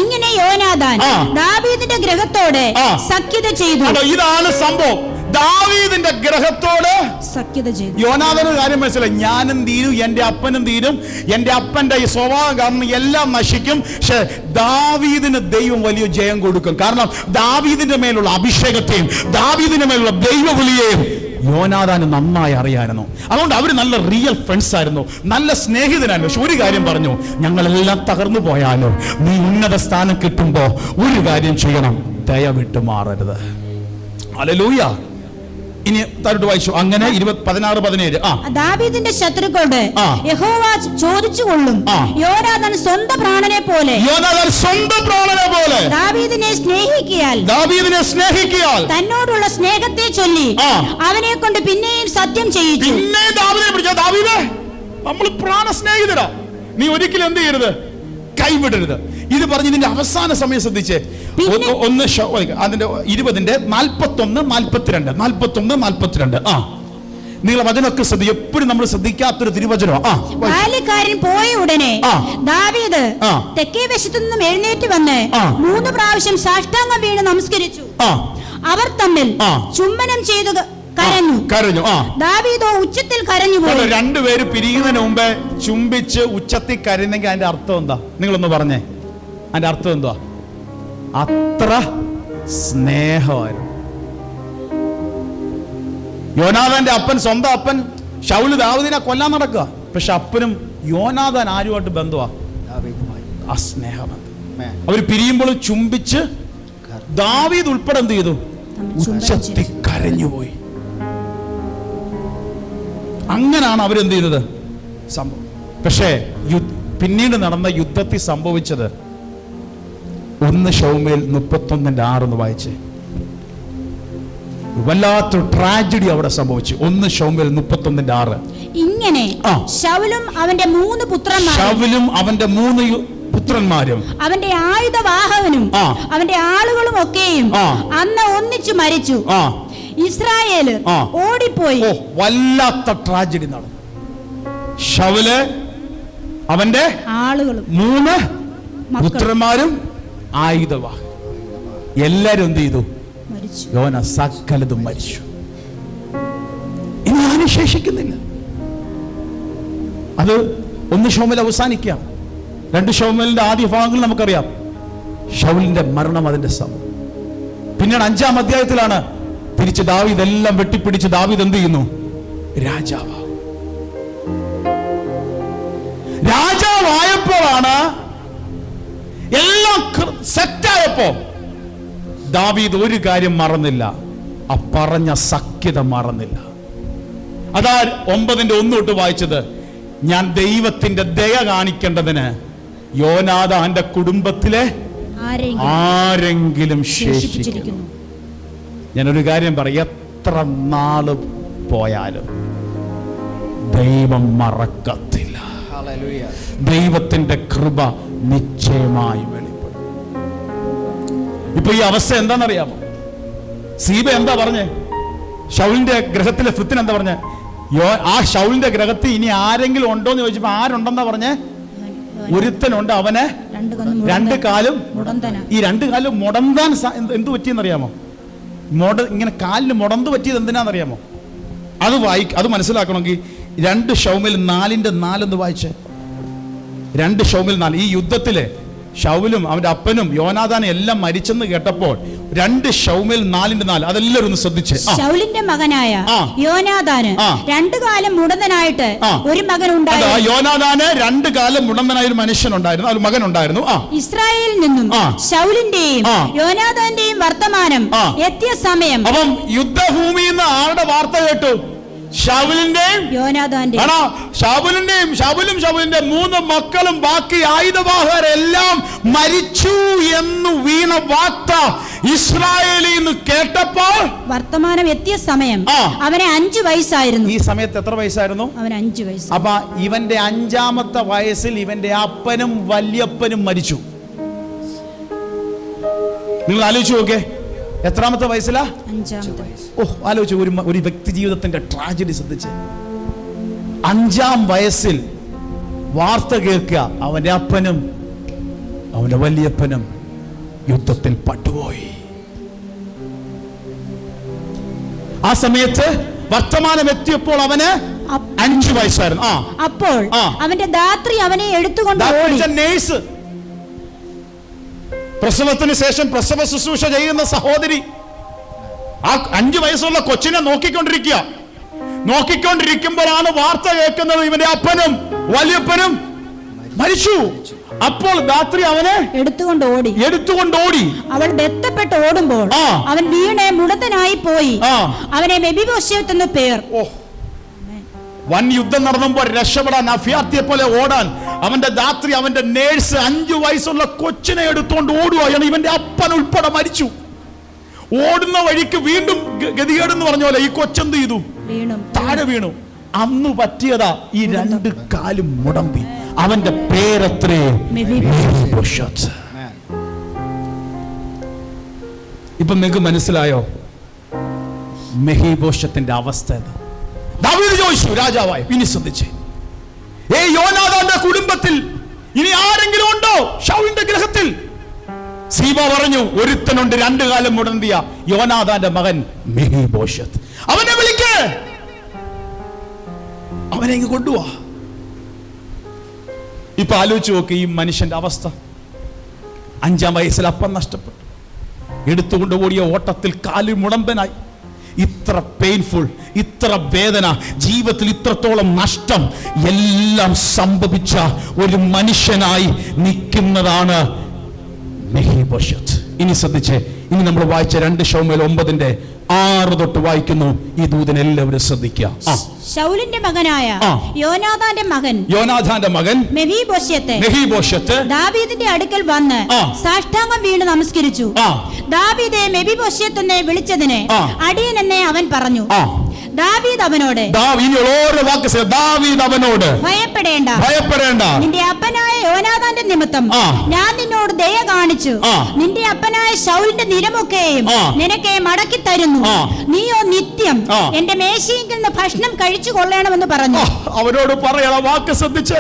ഇങ്ങനെ യോനാഥാൻ ദാവീദിന്റെ ഗ്രഹത്തോട് സഖ്യത ചെയ്തു. ഇതാണ് സംഭവം. ദാവീദിന്റെ ഗ്രഹത്തോട് സഖ്യത ചെയ്തു. യോനാഥാന് കാര്യം മനസ്സിലായി, ഞാനും തീരും, എന്റെ അപ്പനും തീരും, എന്റെ അപ്പന്റെ ഈ സ്വഭാവം കാരണം എല്ലാം നശിക്കും. പക്ഷെ ദാവീദിന് ദൈവം വലിയ ജയം കൊടുക്കും. കാരണം ദാവീദിന്റെ മേലുള്ള അഭിഷേകത്തെയും ദാവീദിന്റെ മേലുള്ള ദൈവവിളിയെയും യോനാഥാന് നന്നായി അറിയായിരുന്നു. അതുകൊണ്ട് അവർ നല്ല റിയൽ ഫ്രണ്ട്സ് ആയിരുന്നു, നല്ല സ്നേഹിതനായിരുന്നു. പക്ഷെ ഒരു കാര്യം പറഞ്ഞു, ഞങ്ങളെല്ലാം തകർന്നു പോയാലോ നീ ഉന്നത സ്ഥാനം കിട്ടുമ്പോ ഒരു കാര്യം ചെയ്യണം, ദയവിട്ട് മാറരുത്. ഹല്ലേലൂയ. ഇനി താഴോട്ട് വായിച്ചു. അങ്ങനെ 16-17. ദാവീദിന്റെ ശത്രുക്കളുടെ യഹോവ ചോദിച്ചുകൊള്ളും, യോനാഥാൻ സ്വന്തം പ്രാണനെ പോലെ ദാവീദിനെ സ്നേഹിക്കിയാൽ തന്നോടുള്ള സ്നേഹത്തെ ചൊല്ലി അവനെ കൊണ്ട് പിന്നെയും സത്യം ചെയ്യിച്ചു. ദാവീദേ, നമ്മൾ പ്രാണ സ്നേഹിതരാ, നീ ഒരിക്കലും എന്ത് ചെയ്യരുത്, കൈവിടരുത്. ഇത് പറഞ്ഞ് ഇതിന്റെ അവസാന സമയം ശ്രദ്ധിച്ചേ. അതിന്റെ 20-41-42 നിങ്ങൾ വചനമൊക്കെ ശ്രദ്ധിക്കും. എപ്പോഴും നമ്മൾ ശ്രദ്ധിക്കാത്തൊരു തിരുവചനം. ബാല്യക്കാരൻ പോയ ഉടനെ ദാവീദ് തെക്കേ വശത്തു നിന്നും എഴുന്നേറ്റ് വന്ന് 3 പ്രാവശ്യം സാഷ്ടാംഗം വീണ് നമസ്കരിച്ചു. അവർ തമ്മിൽ ചുംബനം ചെയ്തു കരഞ്ഞു. ദാവീദോ ഉച്ചത്തിൽ കരഞ്ഞുപോയി. രണ്ടുപേര് പിരിയുന്നതിന് മുമ്പേ ചുംബിച്ച് ഉച്ചത്തിൽ കരയുന്നെങ്കിൽ അതിന്റെ അർത്ഥം എന്താ? നിങ്ങളൊന്ന് പറഞ്ഞേ, അതിന്റെ അർത്ഥം എന്തുവാ? അത്ര സ്നേഹമായിരുന്നു. യോനാഥാന്റെ അപ്പൻ, സ്വന്തം അപ്പൻ ശൗല് ദാവീദിനെ കൊല്ലാൻ നടക്കുക. പക്ഷെ അപ്പനും യോനാഥാൻ ആരുമായിട്ട് ബന്ധുവാ? ആ സ്നേഹബന്ധം. അവർ പിരിയുമ്പോൾ ചുംബിച്ച് ദാവീദ് ഉൾപ്പെടെ എന്ത് ചെയ്തു? ഉച്ചത്തിൽ കരഞ്ഞുപോയി. അങ്ങനാണ് അവരെന്ത് ചെയ്തത് സംഭവം. പക്ഷേ പിന്നീട് നടന്ന യുദ്ധത്തിൽ സംഭവിച്ചത് 1 ശമൂവേൽ 31:6 വായിച്ചേ. വല്ലാത്തൊരു ട്രാജഡി അവിടെ സംഭവിച്ചു. 1 ശമൂവേൽ 31:6. ഇങ്ങനെ ശൗലും അവന്റെ 3 പുത്രന്മാരും അവന്റെ ആയുധവാഹകനും അവന്റെ ആളുകളും ഒക്കെയും അന്ന് ഒന്നിച്ചു മരിച്ചു. ഇസ്രായേൽ ഓടിപ്പോയി. വല്ലാത്ത ട്രാജഡി നടന്നു. ശൗല്, അവന്റെ ആളുകളും 3 പുത്രന്മാരും ആയുധവാഹകൻ എല്ലാരും എന്ത് ചെയ്തു? യോന സകലതും മരിച്ചു. ഇനി ആരും ശേഷിക്കുന്നില്ല. അത് 1 ശമൂവേൽ അവസാനിക്കാം. 2 ശമൂവേലിന്റെ ആദ്യ ഭാഗങ്ങൾ നമുക്കറിയാം. ശൗലിന്റെ മരണം അതിന്റെ സമയം. പിന്നീട് 5-ാം അധ്യായത്തിലാണ് തിരിച്ച് ദാവീദ് എല്ലാം വെട്ടിപ്പിടിച്ച് ദാവീദ് എന്ത് ചെയ്യുന്നു? രാജാവായപ്പോഴാണ് എല്ലാം സെറ്റായപ്പോ ദാവീദ് ഒരു കാര്യം മറന്നില്ല, ആ പറഞ്ഞ സഖ്യത മറന്നില്ല. അതാ 9:1 തൊട്ട് വായിച്ചത്. ഞാൻ ദൈവത്തിന്റെ ദയ കാണിക്കേണ്ടതിന് യോനാഥാന്റെ കുടുംബത്തിലെ ആരെങ്കിലും ശേഷിക്കുന്നു. ഞാനൊരു കാര്യം പറയാം, എത്ര നാള് പോയാലും ദൈവം മറക്കത്തില്ല. ദൈവത്തിന്റെ കൃപ നിശ്ചയമായി വെളിപ്പെടും. ഇപ്പൊ ഈ അവസ്ഥ എന്താണെന്നറിയാമോ? സീബ എന്താ പറഞ്ഞേ? ശൗലിന്റെ ഗ്രഹത്തിലെ ഫിത്തിന് എന്താ പറഞ്ഞേ? ആ ശൗലിന്റെ ഗ്രഹത്തിൽ ഇനി ആരെങ്കിലും ഉണ്ടോ എന്ന് ചോദിച്ചപ്പോ ആരുണ്ടെന്നാ പറഞ്ഞേ? ഒരുത്തനുണ്ട്, അവന് 2 കാലും. ഈ 2 കാലും മുടന്താൻ എന്ത് പറ്റിയെന്നറിയാമോ? ഇങ്ങനെ കാലിന് മുടന്ത് പറ്റിയത് എന്തിനാണെന്നറിയാമോ? അത് മനസ്സിലാക്കണമെങ്കിൽ 2 ശമൂവേൽ 4:4 വായിച്ചേ. 2 ശമൂവേൽ 4. ഈ യുദ്ധത്തില് ശൗലും അവന്റെ അപ്പനും യോനാഥാനും എല്ലാം മരിച്ചെന്ന് കേട്ടപ്പോൾ 2 ശമൂവേൽ 4:4 അതെല്ലാവരും ഒന്ന് ശ്രദ്ധിച്ചേ. ശൗലിന്റെ മകനായ യോനാഥാന് 2 കാലം മുടന്തനായിട്ട് ഒരു മകൻ ഉണ്ടായിരുന്നു. യോനാഥാന് 2 കാലം മുടന്തനായ ഒരു മനുഷ്യനുണ്ടായിരുന്നു, ഒരു മകൻ ഉണ്ടായിരുന്നു. ഇസ്രായേലിൽ നിന്നും ശൗലിന്റെയും യോനാഥാന്റെയും വർത്തമാനം എത്തിയ സമയം അപ്പം യുദ്ധഭൂമിയിൽ നിന്ന് ആരുടെ വാർത്ത കേട്ടു? ശൗലിന്റെയും ശൗലിന്റെ 3 മക്കളും ബാക്കി ആയുധവാഹകരെല്ലാം മരിച്ചു എന്ന് വീണ വാർത്ത ഇസ്രായേലിൽ നിന്ന് കേട്ടപ്പോൾ വർത്തമാനം എത്തിയ സമയം അവന് 5 വയസ്സായിരുന്നു. ഈ സമയത്ത് എത്ര വയസ്സായിരുന്നു? അവന് 5 വയസ്സ്. അപ്പൊ ഇവന്റെ 5-ാമത്തെ വയസ്സിൽ ഇവന്റെ അപ്പനും വല്യപ്പനും മരിച്ചു. നിങ്ങൾ ആലോചിച്ചു നോക്കേ, എത്രാമത്തെ വയസ്സിലാ? 5-ാമത്തെ വയസ്സ്. ആലോചിച്ചു ഒരു വ്യക്തി ജീവിതത്തിന്റെ ട്രാജഡി ശ്രദ്ധിച്ച്. 5-ാം വയസ്സിൽ വാർത്ത കേൾക്കുക, അവന്റെ അപ്പനും അവന്റെ വല്യപ്പനും യുദ്ധത്തിൽ പട്ടുപോയി. ആ സമയത്ത് വർത്തമാനം എത്തിയപ്പോൾ അവന് 5 വയസ്സായിരുന്നു. അപ്പോൾ അവന്റെ ധാത്രി അവനെ എടുത്തുകൊണ്ട് ഓടി. നേഴ്സ്, പ്രസവത്തിന് ശേഷം പ്രസവ ശുശ്രൂഷ ചെയ്യുന്ന സഹോദരി ആ 5 വയസ്സുള്ള കൊച്ചിനെ നോക്കിക്കൊണ്ടിരിക്കുമ്പോഴാണ് വാർത്ത കേൾക്കുന്നത്, ഇവന്റെ അപ്പനും വലിയപ്പനും മരിച്ചു. അപ്പോൾ ധാത്രി അവനെ എടുത്തുകൊണ്ട് ഓടി. അവൾ ബന്ധപ്പെട്ട് ഓടുമ്പോൾ അവൻ വീണ് മുടന്തനായി പോയി. അവനെ മെഫീബോശെത്ത് എന്ന് പേർ. വൻ യുദ്ധം നടന്നപ്പോൾ രക്ഷപ്പെടാൻ, അഫ്യാത്തിയെ പോലെ ഓടാൻ അവന്റെ ധാത്രി, അവന്റെ നേഴ്സ് 5 വയസ്സുള്ള കൊച്ചിനെ എടുത്തുകൊണ്ട് ഓടുകയാണ്. ഇവന്റെ അപ്പൻ ഉൾപ്പെടെ മരിച്ചു. ഓടുന്ന വഴിക്ക് വീണ്ടും ഗതികേടെന്ന് പറഞ്ഞ പോലെ ഈ കൊച്ചെന്ത് ചെയ്തു? താഴെ വീണു. അന്ന് പറ്റിയതാ ഈ 2 കാലും മുടമ്പി. അവന്റെ പേരത്രേ മെഫീബോശെത്ത്. ഇപ്പൊ നിങ്ങൾക്ക് മനസ്സിലായോ മെഫീബോശെത്തിന്റെ അവസ്ഥ? ദാവീദ് ചോദിച്ചു രാജാവായി, ഇനി ശ്രദ്ധിച്ചേ, യോനാഥാന്റെ കുടുംബത്തിൽ ഇനി ആരെങ്കിലും ഉണ്ടോ ശൗലിന്റെ ഗൃഹത്തിൽ? സീബ പറഞ്ഞു, ഒരുത്തനുണ്ട്, 2 കാലം മുടന്തിയ യോനാഥാന്റെ മകൻ മെഫീബോശെത്ത്. അവനെ വിളിക്ക്, അവനെ ഇങ്ങ് കൊണ്ടുവാ. ഇപ്പൊ ആലോചിച്ച് നോക്ക് ഈ മനുഷ്യന്റെ അവസ്ഥ. 5-ാം വയസ്സിൽ അപ്പം നഷ്ടപ്പെട്ടു, എടുത്തുകൊണ്ട് ഓടിയ ഓട്ടത്തിൽ കാല് മുടമ്പനായി. ഇത്ര പെയിൻഫുൾ, ഇത്ര വേദന, ജീവിതത്തിൽ ഇത്രത്തോളം നഷ്ടം എല്ലാം സംഭവിച്ച ഒരു മനുഷ്യനായി നിൽക്കുന്നതാണ് മെഫീബോശെത്ത്. ഇനി ശ്രദ്ധിച്ചേ, ഇനി നമ്മൾ വായിച്ച 2 ശമൂവേൽ 9:6 തൊട്ട് വായിക്കുന്നു. ഈ ദൂതൻ എല്ലാവരും ശ്രദ്ധിക്കുക. ശൗലിന്റെ മകനായ യോനാഥാന്റെ മകൻ മെഫീബോശെത്ത് ദാവീദിന്റെ അടുക്കൽ വന്ന് സാഷ്ടാംഗം വീണ് നമസ്കരിച്ചു. ദാവീദെ മെഫീബോശെത്ത് എന്നെ വിളിച്ചതിന് അടിയൻ എന്നെ അവൻ പറഞ്ഞു. ദാവീദ് അവനോട് ഭയപ്പെടേണ്ട, നിന്റെ അപ്പനായ യോനാഥാന്റെ നിമിത്തം ഞാൻ നിന്നോട് ദയ കാണിച്ചു. നിന്റെ അപ്പനായ ശൗലിന്റെ നിരമൊക്കെയും നിനക്ക് മടക്കി തരുന്നു. നീയോ നിത്യം എന്റെ മേശയിൽ നിന്ന് ഭക്ഷണം കഴിച്ചു കൊള്ളണമെന്ന് പറഞ്ഞു. അവരോട് പറയണ വാക്ക് ശ്രദ്ധിച്ച്,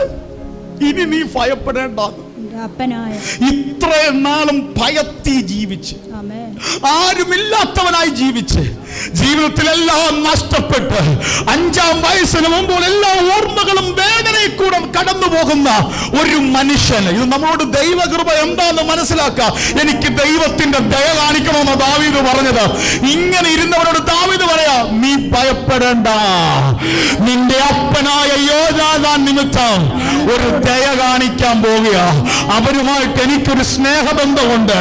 ഇനി നീ ഭയപ്പെടേണ്ട. ഇത്രയും നാളും ഭയത്തി ജീവിച്ച്, ആരുമില്ലാത്തവനായി ജീവിച്ച്, ജീവിതത്തിലെല്ലാം നഷ്ടപ്പെട്ട് 5-ാം വയസ്സിന് മുമ്പോൾ എല്ലാ ഓർമ്മകളും വേദനയിൽ കൂടെ കടന്നു പോകുന്ന ഒരു മനുഷ്യന് ഇത് നമ്മളോട് ദൈവകൃപ എന്താന്ന് മനസ്സിലാക്കുക. എനിക്ക് ദൈവത്തിന്റെ ദയ കാണിക്കണമെന്ന് ദാവീദ് പറഞ്ഞത്. ഇങ്ങനെ ഇരുന്നവരോട് ദാവീദ് പറയാ, നീ ഭയപ്പെടേണ്ട, നിന്റെ അപ്പനായ യോനാഥാൻ നിമിത്തം ഒരു ദയ കാണിക്കാൻ പോവുക. അവരുമായിട്ട് എനിക്കൊരു സ്നേഹബന്ധമുണ്ട്.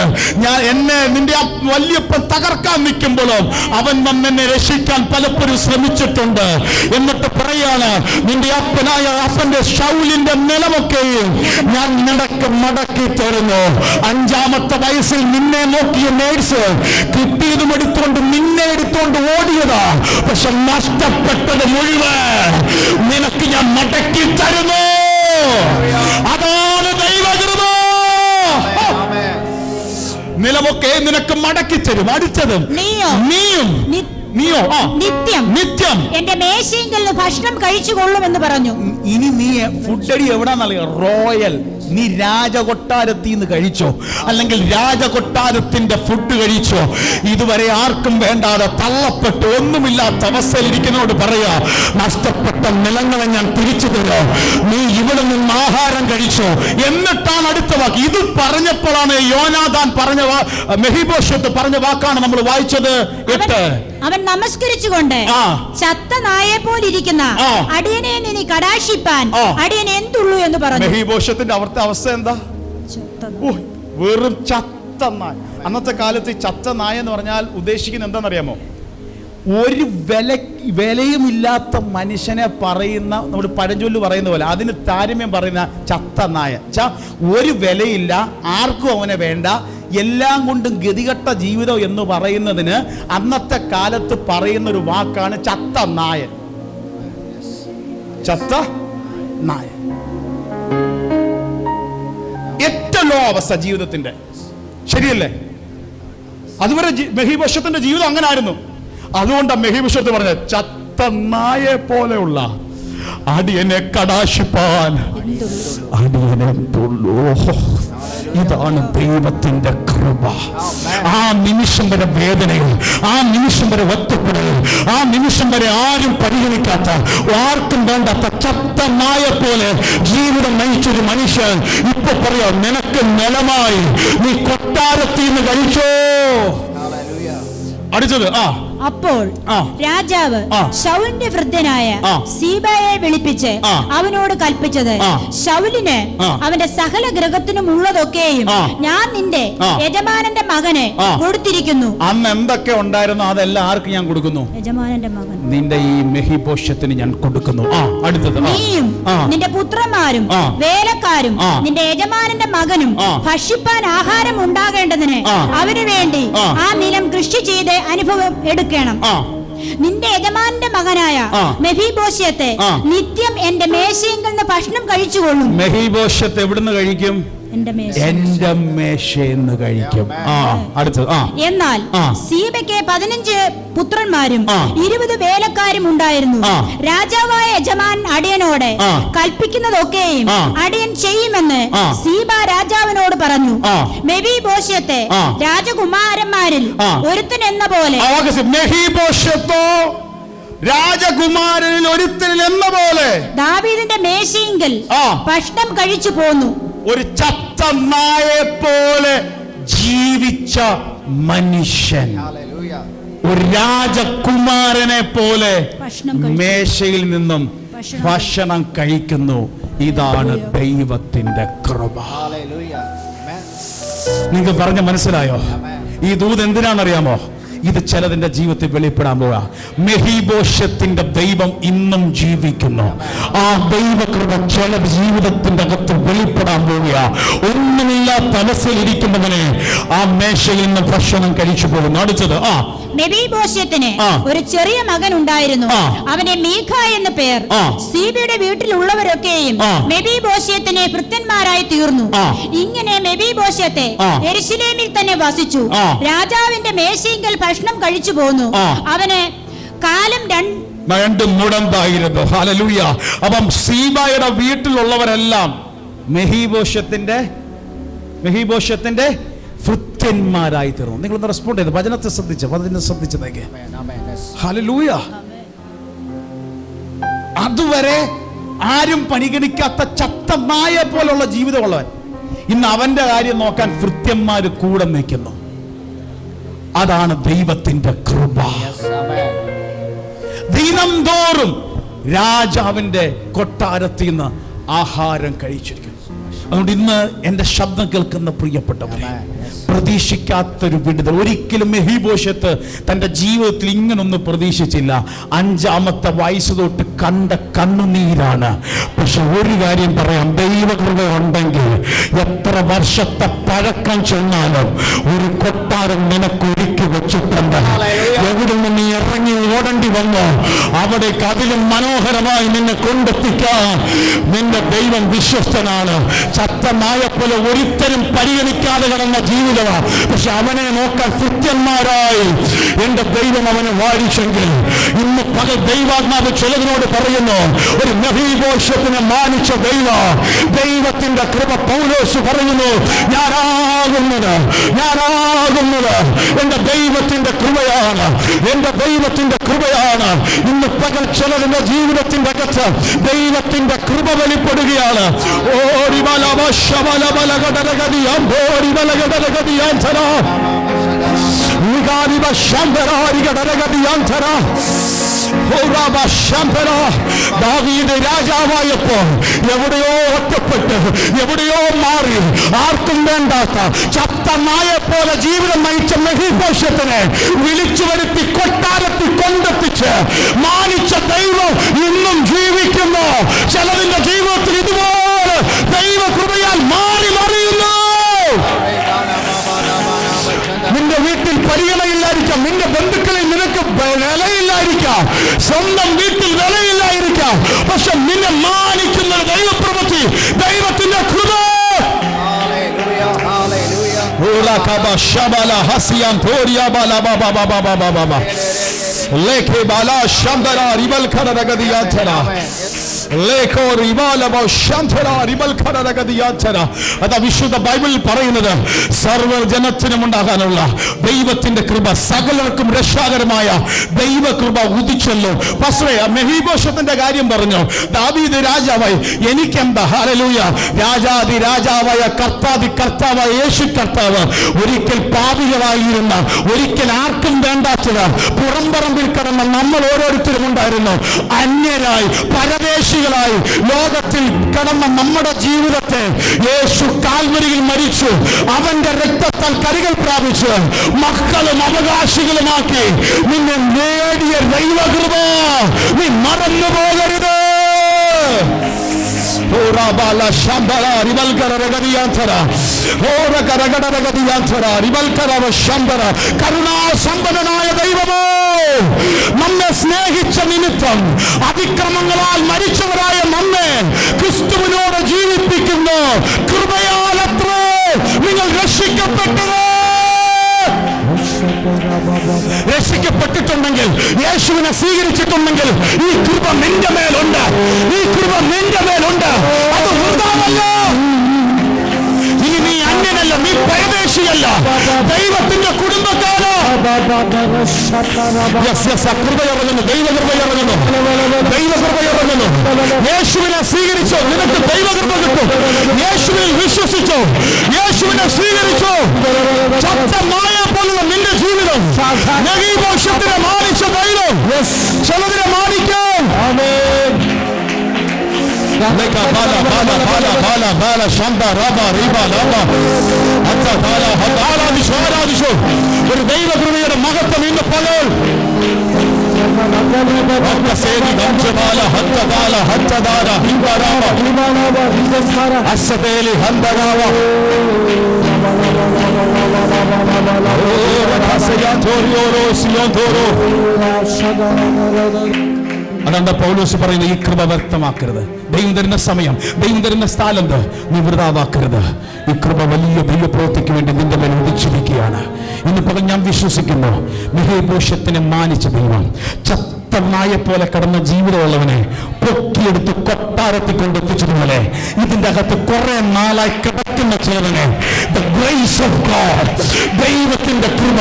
നിന്റെ വല്യപ്പൻ തകർക്കാൻ നിൽക്കുമ്പോഴും അവൻ എന്നെ രക്ഷിക്കാൻ പലപ്പോഴും ശ്രമിച്ചിട്ടുണ്ട്. എന്നിട്ട് പറയാണ്, നിന്റെ അപ്പന്റെ ശൗലിന്റെ നിലമൊക്കെയും ഞാൻ നിനക്ക് മടക്കി തരുന്നു. 5-ാമത്തെ വയസ്സിൽ നിന്നെ നോക്കിയ നേഴ്സ് കിട്ടിയതും എടുത്തുകൊണ്ട് നിന്നെ എടുത്തുകൊണ്ട് ഓടിയതാ. പക്ഷെ നഷ്ടപ്പെട്ടത് മുഴുവൻ നിനക്ക് ഞാൻ മടക്കി തരുന്നു. അതാണ് ദൈവകൃപ. നിലമൊക്കെ നിനക്ക് മടക്കി തരും. അടുത്തതും നീയും നിത്യം എന്റെ മേശയിൽ ഭക്ഷണം കഴിച്ചുകൊള്ളുമെന്ന് പറഞ്ഞു. ഇനി നീ ഫുഡടി എവിടാന്നറിയ? റോയൽ, നീ രാജകൊട്ടാരത്തിൽ നിന്ന് കഴിച്ചോ, അല്ലെങ്കിൽ രാജകൊട്ടാരത്തിന്റെ ഫുഡ് കഴിച്ചോ? ഇതുവരെ ആർക്കും വേണ്ടാതെ തള്ളപ്പെട്ട് ഒന്നുമില്ലാത്ത അവസ്ഥയിൽ ഇരിക്കുന്നതോട് പറയാ, നഷ്ടപ്പെട്ട നിലങ്ങളെ ഞാൻ തിരിച്ചു തരാം. നീ ഇവിടെ നിന്ന് ആഹാരം കഴിച്ചോ. എന്നിട്ടാണ് അടുത്ത വാക്ക്. ഇത് പറഞ്ഞപ്പോഴാണ് യോനാഥാൻ പറഞ്ഞ മെഫീബോശെത്ത് പറഞ്ഞ വാക്കാണ് നമ്മൾ വായിച്ചത്. 8. അവൻ നമസ്കരിച്ചുകൊണ്ട് ചത്ത നായെ പോലിരിക്കുന്ന അടിയനെ നീ കടാക്ഷിപ്പാൻ അടിയൻ എന്തുള്ളൂ എന്ന് പറഞ്ഞു. മെഫീബോശെത്തിന്റെ അവസ്ഥ എന്താ? വെറും ചത്ത നായ. അന്നത്തെ കാലത്ത് ചത്ത നായ എന്ന് പറഞ്ഞാൽ ഉദ്ദേശിക്കുന്നത് എന്താണെന്നറിയാമോ? ഒരു വിലയുമില്ലാത്ത മനുഷ്യനെ പറയുന്ന, നമ്മുടെ പഴഞ്ചൊല്ല് പറയുന്ന പോലെ അതിന് താരമ്യം പറയുന്ന ചത്ത നായ. ഒരു വിലയില്ല, ആർക്കും അവനെ വേണ്ട, എല്ലാം കൊണ്ടും ഗതികെട്ട ജീവിതം എന്ന് പറയുന്നതിന് അന്നത്തെ കാലത്ത് പറയുന്ന ഒരു വാക്കാണ് ചത്ത നായ. ചത്ത നായ. ഏറ്റവും ലോ അവസ്ഥ ജീവിതത്തിന്റെ, ശരിയല്ലേ? അതുവരെ മെഫീബോശെത്തിന്റെ ജീവിതം അങ്ങനെ ആയിരുന്നു. അതുകൊണ്ടാണ് മെഫീബോശെത്ത് പറഞ്ഞ ചത്ത നായെ പോലെയുള്ള അടിയനെ കടാക്ഷിപ്പാൻ അടിയനെ ഇതാണ് ദൈവത്തിന്റെ കൃപ. ആ നിമിഷം വരെ വേദനയിൽ, ആ നിമിഷം വരെ ഒറ്റപ്പെടലിൽ, ആ നിമിഷം വരെ ആരും പരിഗണിക്കാത്ത, ആർക്കും വേണ്ടാത്ത ചത്തമായ പോലെ ജീവിതം നയിച്ചൊരു മനുഷ്യൻ ഇപ്പൊ പറയാ, നിനക്ക് നിലമായി, നീ കൊട്ടാരത്തിൽ നിന്ന് കഴിച്ചോ. അടുത്തത് അപ്പോൾ രാജാവ് ശൗലിന്റെ വൃദ്ധനായ സീബയെ വിളിപ്പിച്ച് അവനോട് കൽപ്പിച്ചത്, ശൗലിന് അവന്റെ സകല ഗൃഹത്തിനും ഉള്ളതൊക്കെയും ഞാൻ നിന്റെ യജമാനന്റെ മകന് കൊടുത്തിരിക്കുന്നു. അന്ന് എന്തൊക്കെ ഉണ്ടായിരുന്നു അതെല്ലാം ആർക്ക് ഞാൻ കൊടുക്കുന്നു? യജമാനന്റെ മകൻ. നിന്റെ ഈ മെഹിബോശത്തിന് ഞാൻ കൊടുക്കുന്നു. അടുത്തത്, നീയും നിന്റെ പുത്രന്മാരും വേലക്കാരും നിന്റെ യജമാനന്റെ മകനും ഭക്ഷിപ്പാൻ ആഹാരം ഉണ്ടാകേണ്ടതിന് അവന് വേണ്ടി ആ നിലം കൃഷി ചെയ്ത് അനുഭവം എടുക്കണം. നിന്റെ യജമാനന്റെ മകനായ മെഫീബോശത്തെ നിത്യം എന്റെ മേശയിൽ നിന്ന് ഭക്ഷണം കഴിച്ചുകൊള്ളും. മെഫീബോശത്ത് എവിടുന്ന് കഴിക്കും? എന്റെ മേശയെന്ന് കഴിക്കും. അടുത്തത്, എന്നാൽ സീബയ്ക്ക് 15 പുത്രന്മാരും 20 വേലക്കാരും ഉണ്ടായിരുന്നു. രാജാവായ യജമാൻ അടിയനോട് കൽപ്പിക്കുന്നതൊക്കെയും അടിയൻ ചെയ്യുമെന്ന് സീബ രാജാവിനോട് പറഞ്ഞു. മെഫീബോശത്തെ രാജകുമാരന്മാരിൽ ഒരുത്തൻ എന്ന പോലെ, രാജകുമാരനിൽ ഒരുത്തൻ എന്ന പോലെ ദാവീദിന്റെ മേശയെങ്കിൽ ഭക്ഷണം കഴിച്ചു പോന്നു. ഒരു ചത്ത നായെ പോലെ ജീവിച്ച മനുഷ്യൻ, ഒരു രാജകുമാരനെ പോലെ മേശയിൽ നിന്നും ഭക്ഷണം കഴിക്കുന്നു. ഇതാണ് ദൈവത്തിന്റെ കൃപ. നിങ്ങൾക്ക് പറഞ്ഞ മനസ്സിലായോ? ഈ ദൂത് എന്തിനാണെന്നറിയാമോ? ഇത് ചിലതിന്റെ ജീവിതത്തിൽ വെളിപ്പെടാൻ പോവാ. മെഹിബോശത്തിന്റെ ദൈവം ഇന്നും ജീവിക്കുന്നു. ആ ദൈവകൃപ ചില ജീവിതത്തിന്റെ അകത്ത് വെളിപ്പെടാൻ പോവുക. ഒന്നുമില്ലാത്ത അവസ്ഥയിലിരിക്കുന്നവനെ ആ മേശയിൽ നിന്ന് ഭക്ഷണം കഴിച്ചു പോകുന്നു. അടുത്തത്, മെഫീബോശത്തിന് ഒരു ചെറിയ മകൻ ഉണ്ടായിരുന്നു. അവനെ മീഖ എന്ന് പേർ. സീബയുടെ വീട്ടിലുള്ളവരൊക്കെയും മെഫീബോശത്തിന് ഭൃത്യന്മാരായി തീർന്നു. ഇങ്ങനെ മെഫീബോശത്തെ യെരൂശലേമിൽ തന്നെ വസിച്ചു. രാജാവിന്റെ മേശയെങ്കിൽ ഭക്ഷണം കഴിച്ചു പോന്നു. അവന് കാലം രണ്ടും മുടന്തായിരുന്നു. ഹല്ലേലൂയ. അപ്പം സീബയുടെ വീട്ടിലുള്ളവരെല്ലാം മെഫീബോശത്തിന്റെ ഭൃത്യന്മാരായി തീർന്നു. നിങ്ങളൊന്ന് റെസ്പോണ്ട് ചെയ്ത് വചനത്തെ ശ്രദ്ധിച്ചതേക്ക്. ഹല്ലേലൂയ. അതുവരെ ആരും പരിഗണിക്കാത്ത ചത്തമായ പോലുള്ള ജീവിതമുള്ളവൻ ഇന്ന് അവന്റെ കാര്യം നോക്കാൻ ഭൃത്യന്മാര് കൂടെ നിൽക്കുന്നു. അതാണ് ദൈവത്തിന്റെ കൃപ. ദിനം തോറും രാജാവിന്റെ കൊട്ടാരത്തിൽ നിന്ന് ആഹാരം കഴിച്ചിരിക്കുന്നു. അതുകൊണ്ട് ഇന്ന് എന്റെ ശബ്ദം കേൾക്കുന്ന പ്രിയപ്പെട്ടവരെ, പ്രതീക്ഷിക്കാത്തൊരു വിടുതൽ. ഒരിക്കലും മെഫീബോശത്ത് തന്റെ ജീവിതത്തിൽ ഇങ്ങനൊന്നും പ്രതീക്ഷിച്ചില്ല. 5-ാമത്തെ വയസ്സ് തൊട്ട് കണ്ട കണ്ണുനീരാണ്. പക്ഷെ ഒരു കാര്യം പറയാം, ദൈവകൃപ ഉണ്ടെങ്കിൽ എത്ര വർഷത്തെ പഴക്കം ചെന്നാലും ഒരു കൊട്ടാരം നിനക്കൊരുക്കി വെച്ചിട്ടുണ്ട്. എവിടെ നിന്ന് നീ ഇറങ്ങി ഓടേണ്ടി വന്നോ അവിടേക്ക് അതിലും മനോഹരമായി നിന്നെ കൊണ്ടെത്തിക്കാൻ നിന്റെ ദൈവം വിശ്വസ്തനാണ്. ചത്തമായ പോലെ ഒരുത്തരും പരിഗണിക്കാതെ കിടന്ന ജീവിതമാണ്. പക്ഷെ അവനെ നോക്കാൻ ഭൃത്യന്മാരായി എന്റെ ദൈവം അവനെ വാഴിച്ചെങ്കിൽ ഇന്ന് പകൽ ദൈവാത്മാവ് ചിലതിനോട് പറയുന്നു, ഒരു മെഫീബോശത്തിനെ മാനിച്ച ദൈവത്തിന്റെ കൃപ. പൗലോസ് പറയുന്നു, ഞാനാകുന്നത് എന്റെ ദൈവത്തിന്റെ കൃപയാണ്, എന്റെ ദൈവത്തിന്റെ കൃപയാണ്. ഇന്ന് പകൽ ചിലതിന്റെ ജീവിതത്തിന്റെ അകത്ത് ദൈവത്തിന്റെ കൃപ വെളിപ്പെടുകയാണ്. ദാവീദ് രാജാവായപ്പോ എവിടെയോ ഒറ്റപ്പെട്ട്, എവിടെയോ മാറി, ആർക്കും വേണ്ടാത്ത ചത്ത നായെ പോലെ ജീവിതം നയിച്ച മെഫീബോശത്തിനെ വിളിച്ചു വരുത്തി കൊട്ടാരത്തിൽ കൊണ്ടെത്തിച്ച് മാനിച്ച ദൈവം ഇന്നും ജീവിക്കുന്നു. ചിലതിന്റെ ജീവിതത്തിൽ ഇതുപോലെ ദൈവകൃപയാൽ മാറി മറിയുന്നു. നിന്റെ വീട്ടിൽ പരിഗണയില്ലായിരിക്കാം, നിന്റെ ബന്ധുക്കളിൽ നിനക്ക് വിലയില്ലായിരിക്കാം, സ്വന്തം വീട്ടിൽ വിലയില്ലായിരിക്കാം. പക്ഷെ നിന്നെ മാനിക്കുന്ന ദൈവപ്രവൃത്തി, ദൈവത്തിന്റെ കൃപ. അതാ വിശുദ്ധ ബൈബിളിൽ പറയുന്നത്, സർവ്വജനത്തിനും ഉണ്ടാകാനുള്ള ദൈവത്തിന്റെ കൃപ, സകലർക്കും രക്ഷാകരമായ ദൈവകൃപ ഉദിച്ചല്ലോ. മെഫീബോശത്തിന്റെ കാര്യം പറഞ്ഞു. ദാവീദ് രാജാവായി, എനിക്കെന്താ? ഹല്ലേലൂയ. രാജാതി രാജാവായ കർത്താതി കർത്താവായ യേശു കർത്താവ് ഒരിക്കൽ പാപികളായിരുന്ന, ഒരിക്കൽ ആർക്കും വേണ്ടാത്തത് പുറംപറമ്പിൽ കിടന്ന നമ്മൾ ഓരോരുത്തരും ഉണ്ടായിരുന്നു. അന്യരായി, പരദേശികളായി ലോകത്തിൽ കിടന്ന നമ്മുടെ ജീവിതത്തെ യേശു കാൽവരിയിൽ മരിച്ചു. അവന്റെ രക്തത്താൽ കരുകൾ പ്രാപിച്ച് മക്കളും അവകാശികളുമാക്കി നിന്നെ നേടിയ ദൈവകൃപ നീ മറന്നു പോകരുത്. കരുണാസമ്പന്നനായ ദൈവമോ, നമ്മെ സ്നേഹിച്ച നിമിത്തം അതിക്രമങ്ങളാൽ മരിച്ചവരായ നമ്മെ ക്രിസ്തുവിനോട് ജീവിപ്പിക്കുന്നു. കൃപയാലത്രേ നിങ്ങൾ രക്ഷിക്കപ്പെട്ടത്. രക്ഷിക്കപ്പെട്ടിട്ടുണ്ടെങ്കിൽ, യേശുവിനെ സ്വീകരിച്ചിട്ടുണ്ടെങ്കിൽ ഈ കൃപ നിന്റെ മേലുണ്ട്. ഈ കൃപ നിന്റെ മേലുണ്ട്. അത് വൃഥാവല്ല. ഇനി നീ അന്യനല്ല, നീ പരദേശിയല്ല, ദൈവത്തിന്റെ കുടുംബക്കാരോ. കൃപയിറങ്ങുന്നു, ദൈവകൃപയിറങ്ങുന്നു, ദൈവകൃപയിറങ്ങുന്നു. യേശുവിനെ സ്വീകരിച്ചോ, നിനക്ക് ദൈവകൃപ കിട്ടും. യേശുവിൽ വിശ്വസിച്ചോ, യേശുവിനെ സ്വീകരിച്ചോ, ചത്തമായ പോലുള്ള നിന്റെ ജീവിതം മെഫീബോശത്തിനെ മാനിച്ച ദൈവം ചിലതിനെ മാനിക്കും. ഒരു ദൈവകൃപയുടെ മഹത്വം ഇന്ന് പലർ അതുകൊണ്ട് പൗലോസ് പറയുന്നത്, ഈ കൃപ വ്യക്തമാക്കരുത്. ദൈവം തരുന്ന സമയം, ദൈവം തരുന്ന സ്ഥലം നീ വൃഥാവാക്കരുത്. ഈ കൃപ വലിയ ദൈവപ്രവൃത്തിക്ക് വേണ്ടി നിന്റെ മേൽ ഉദിച്ചിരിക്കുകയാണ്. ഇന്നിപ്പോൾ ഞാൻ വിശ്വസിക്കുന്നു, മെഫീബോശത്തിനെ മാനിച്ച ദൈവം, ചത്തനായ പോലെ കടന്ന ജീവിതമുള്ളവനെ പൊക്കിയെടുത്ത് കൊട്ടാരത്തിൽ കൊണ്ടെത്തിച്ചതുപോലെ ഇതിന്റെ അകത്ത് കുറെ നാളായി കിടക്കുന്ന ചേരനെ, the grace of God, ദൈവത്തിന്റെ കൃപ,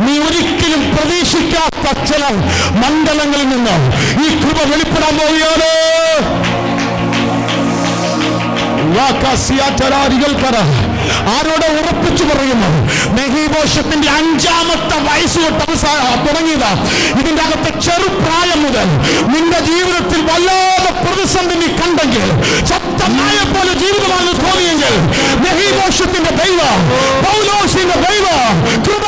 നീ ഒരിക്കലും പ്രതീക്ഷിക്കാത്ത ചില മണ്ഡലങ്ങളിൽ നിന്ന് ഈ കൃപ വെളിപ്പെടാൻ പോവുകയാണ്. ആരോട് ഉറപ്പിച്ചു പറയുന്നു, മെഫീബോശത്തിന്റെ 5-ാമത്തെ വയസ്സ് തൊട്ട് തുടങ്ങിയതാ. ഇതിന്റെ അകത്ത് ചെറുപ്രായം മുതൽ നിന്റെ ജീവിതത്തിൽ വല്ലാതെ പ്രതിസന്ധി നീ കണ്ടെങ്കിൽ, ശക്തമായ പോലെ ജീവിതമാണ് തോന്നിയെങ്കിൽ, മെഫീബോശത്തിന്റെ ദൈവം, പൗലോസിന്റെ ദൈവം കൃപ